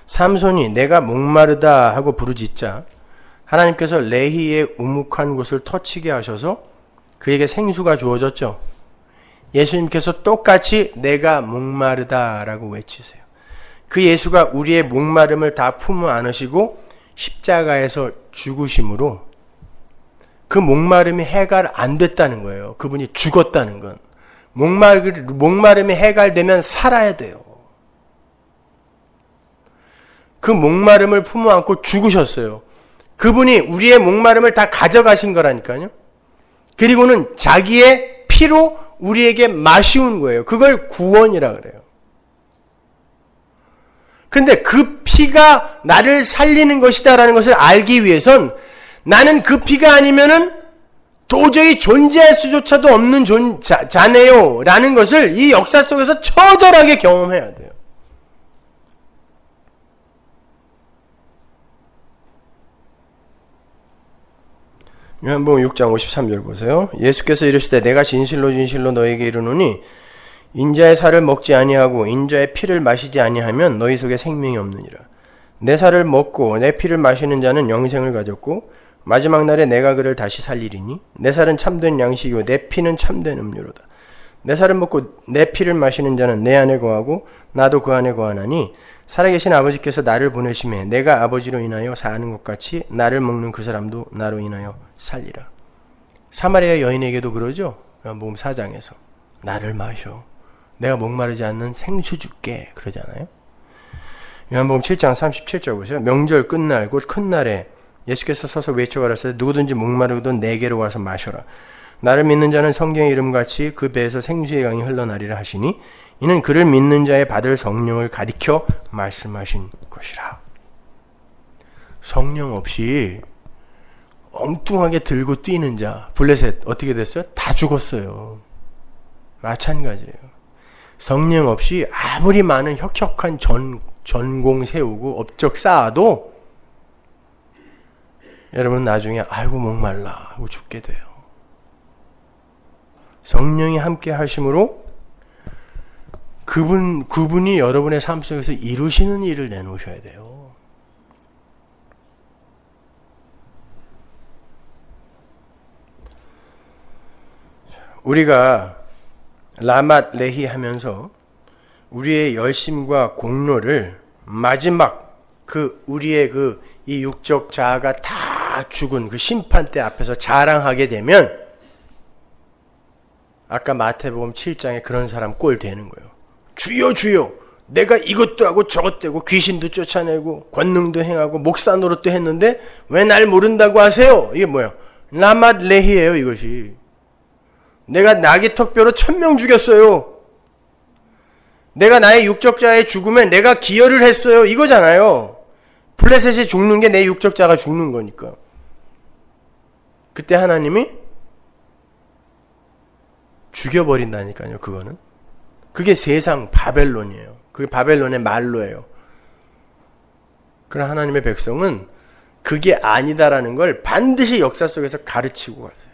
Speaker 1: 삼손이 내가 목마르다 하고 부르짖자 하나님께서 레히의 우묵한 곳을 터치게 하셔서 그에게 생수가 주어졌죠. 예수님께서 똑같이 내가 목마르다라고 외치세요. 그 예수가 우리의 목마름을 다 품어 안으시고 십자가에서 죽으심으로 그 목마름이 해결 안 됐다는 거예요. 그분이 죽었다는 건. 목마름이 해결되면 살아야 돼요. 그 목마름을 품어 안고 죽으셨어요. 그분이 우리의 목마름을 다 가져가신 거라니까요. 그리고는 자기의 피로 우리에게 마시운 거예요. 그걸 구원이라 그래요. 근데 그 피가 나를 살리는 것이다라는 것을 알기 위해선 나는 그 피가 아니면은 도저히 존재할 수조차도 없는 자네요 라는 것을 이 역사 속에서 처절하게 경험해야 돼요. 요한복음 6장 53절 보세요. 예수께서 이르시되 내가 진실로 진실로 너에게 이르노니 인자의 살을 먹지 아니하고 인자의 피를 마시지 아니하면 너희 속에 생명이 없느니라. 내 살을 먹고 내 피를 마시는 자는 영생을 가졌고 마지막 날에 내가 그를 다시 살리리니 내 살은 참된 양식이요 내 피는 참된 음료로다. 내 살을 먹고 내 피를 마시는 자는 내 안에 거하고 나도 그 안에 거하나니 살아계신 아버지께서 나를 보내심에 내가 아버지로 인하여 사는 것 같이 나를 먹는 그 사람도 나로 인하여 살리라. 사마리아 여인에게도 그러죠. 요한복음 4장에서 나를 마셔. 내가 목마르지 않는 생수 줄게. 그러잖아요. 요한복음 7장 37절 보세요. 명절 끝날 곧 큰 날에 예수께서 서서 외쳐 가라사대 누구든지 목마르거든 내게로 와서 마셔라. 나를 믿는 자는 성경의 이름같이 그 배에서 생수의 강이 흘러나리라 하시니 이는 그를 믿는 자의 받을 성령을 가리켜 말씀하신 것이라. 성령 없이 엉뚱하게 들고 뛰는 자, 블레셋 어떻게 됐어요? 다 죽었어요. 마찬가지예요. 성령 없이 아무리 많은 혁혁한 전공 세우고 업적 쌓아도 여러분 나중에 아이고 목말라 하고 죽게 돼요. 성령이 함께 하심으로 그분이 여러분의 삶 속에서 이루시는 일을 내놓으셔야 돼요. 우리가 라맛 레히 하면서 우리의 열심과 공로를 마지막 우리의 이 육적 자아가 다 죽은 그 심판대 앞에서 자랑하게 되면 아까 마태복음 7장에 그런 사람 꼴 되는 거예요. 주여 주여 내가 이것도 하고 저것도 하고 귀신도 쫓아내고 권능도 행하고 목사 노릇도 했는데 왜 날 모른다고 하세요? 이게 뭐야? 라맛 레히예요 이것이. 내가 나귀 턱뼈로 1000명 죽였어요. 내가 나의 육적자의 죽음에 내가 기여를 했어요. 이거잖아요. 블레셋이 죽는 게 내 육적자가 죽는 거니까. 그때 하나님이 죽여버린다니까요. 그거는. 그게 세상 바벨론이에요. 그게 바벨론의 말로예요. 그러나 하나님의 백성은 그게 아니다라는 걸 반드시 역사 속에서 가르치고 가세요.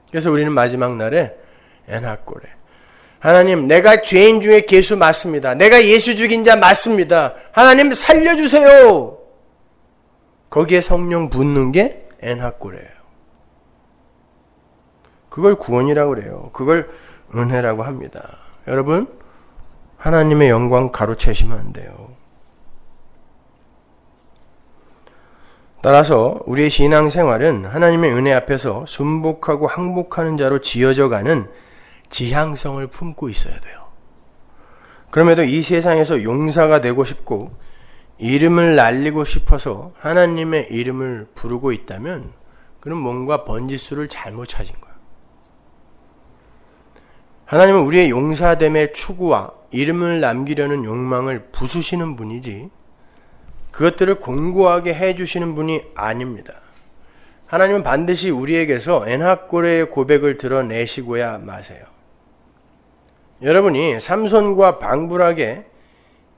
Speaker 1: 그래서 우리는 마지막 날에 엔하골에 하나님 내가 죄인 중에 괴수 맞습니다. 내가 예수 죽인 자 맞습니다. 하나님 살려주세요. 거기에 성령 붓는 게 엔하골이에요. 그걸 구원이라고 그래요. 그걸 은혜라고 합니다. 여러분 하나님의 영광 가로채시면 안 돼요. 따라서 우리의 신앙생활은 하나님의 은혜 앞에서 순복하고 항복하는 자로 지어져가는 지향성을 품고 있어야 돼요. 그럼에도 이 세상에서 용사가 되고 싶고 이름을 날리고 싶어서 하나님의 이름을 부르고 있다면 그는 뭔가 번지수를 잘못 찾은 거예요. 하나님은 우리의 용사됨의 추구와 이름을 남기려는 욕망을 부수시는 분이지 그것들을 공고하게 해주시는 분이 아닙니다. 하나님은 반드시 우리에게서 엔하골의 고백을 드러내시고야 마세요. 여러분이 삼손과 방불하게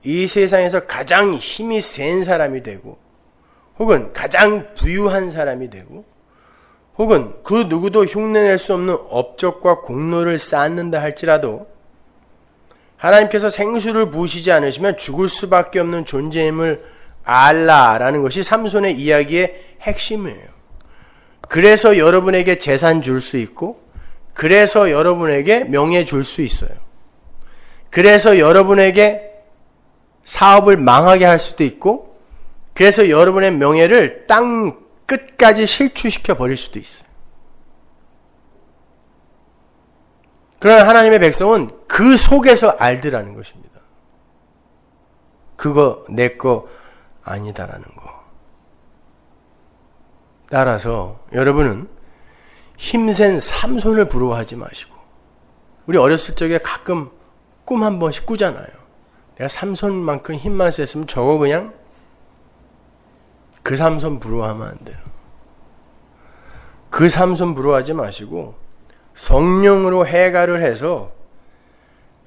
Speaker 1: 이 세상에서 가장 힘이 센 사람이 되고 혹은 가장 부유한 사람이 되고 혹은 그 누구도 흉내낼 수 없는 업적과 공로를 쌓는다 할지라도 하나님께서 생수를 부으시지 않으시면 죽을 수밖에 없는 존재임을 알라라는 것이 삼손의 이야기의 핵심이에요. 그래서 여러분에게 재산 줄 수 있고 그래서 여러분에게 명예 줄 수 있어요. 그래서 여러분에게 사업을 망하게 할 수도 있고 그래서 여러분의 명예를 땅 끝까지 실추시켜 버릴 수도 있어요. 그러나 하나님의 백성은 그 속에서 알더라는 것입니다. 그거 내 거 아니다라는 거. 따라서 여러분은 힘센 삼손을 부러워하지 마시고 우리 어렸을 적에 가끔 꿈 한 번씩 꾸잖아요. 내가 삼손만큼 힘만 셌으면 저거 그냥 그 삼손 부러워하면 안 돼요. 그 삼손 부러워하지 마시고 성령으로 해가를 해서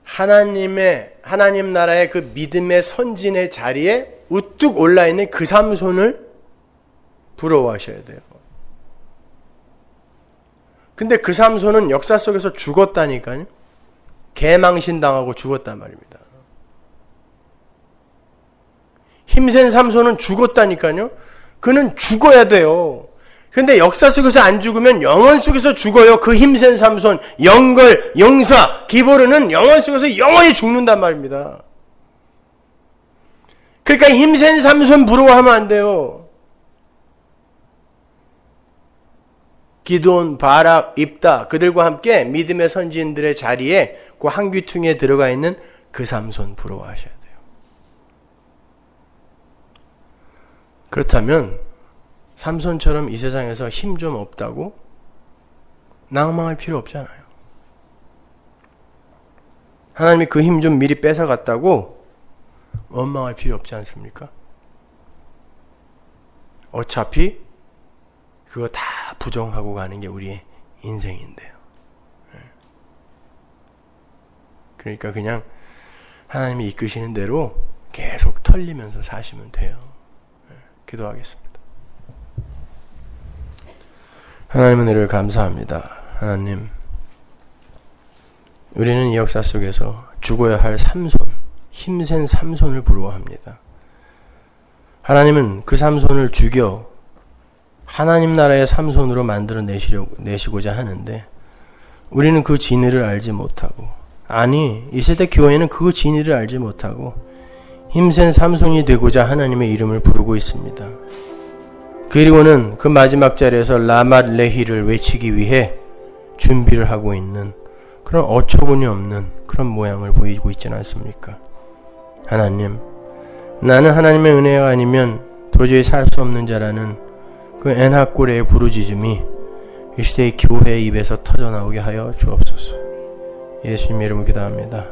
Speaker 1: 하나님 나라의 그 믿음의 선진의 자리에 우뚝 올라있는 그 삼손을 부러워하셔야 돼요. 근데 그 삼손은 역사 속에서 죽었다니까요. 개망신 당하고 죽었단 말입니다. 힘센 삼손은 죽었다니까요. 그는 죽어야 돼요. 근데 역사 속에서 안 죽으면 영원 속에서 죽어요. 그 힘센 삼손, 영걸, 영사, 기브르는 영원 속에서 영원히 죽는단 말입니다. 그러니까 힘센 삼손 부러워하면 안 돼요. 기드온, 바락, 입다 그들과 함께 믿음의 선지인들의 자리에 그 한귀퉁에 들어가 있는 그 삼손 부러워하셔야 돼요. 그렇다면 삼손처럼 이 세상에서 힘 좀 없다고 낭망할 필요 없잖아요. 하나님이 그 힘 좀 미리 뺏어갔다고 원망할 필요 없지 않습니까? 어차피 그거 다 부정하고 가는 게 우리의 인생인데요. 그러니까 그냥 하나님이 이끄시는 대로 계속 털리면서 사시면 돼요. 기도하겠습니다. 하나님의 은혜를 감사합니다. 하나님, 우리는 이 역사 속에서 죽어야 할 삼손, 힘센 삼손을 부러워합니다. 하나님은 그 삼손을 죽여 하나님 나라의 삼손으로 만들어 내시고자 하는데 우리는 그 진리를 알지 못하고, 아니 이 세대 교회는 그 진리를 알지 못하고 힘센 삼손이 되고자 하나님의 이름을 부르고 있습니다. 그리고는 그 마지막 자리에서 라맛 레히를 외치기 위해 준비를 하고 있는 그런 어처구니 없는 그런 모양을 보이고 있지는 않습니까? 하나님, 나는 하나님의 은혜가 아니면 도저히 살 수 없는 자라는 그 엔하꼬레의 부르짖음이 이 시대의 교회의 입에서 터져나오게 하여 주옵소서. 예수님 이름으로 기도합니다.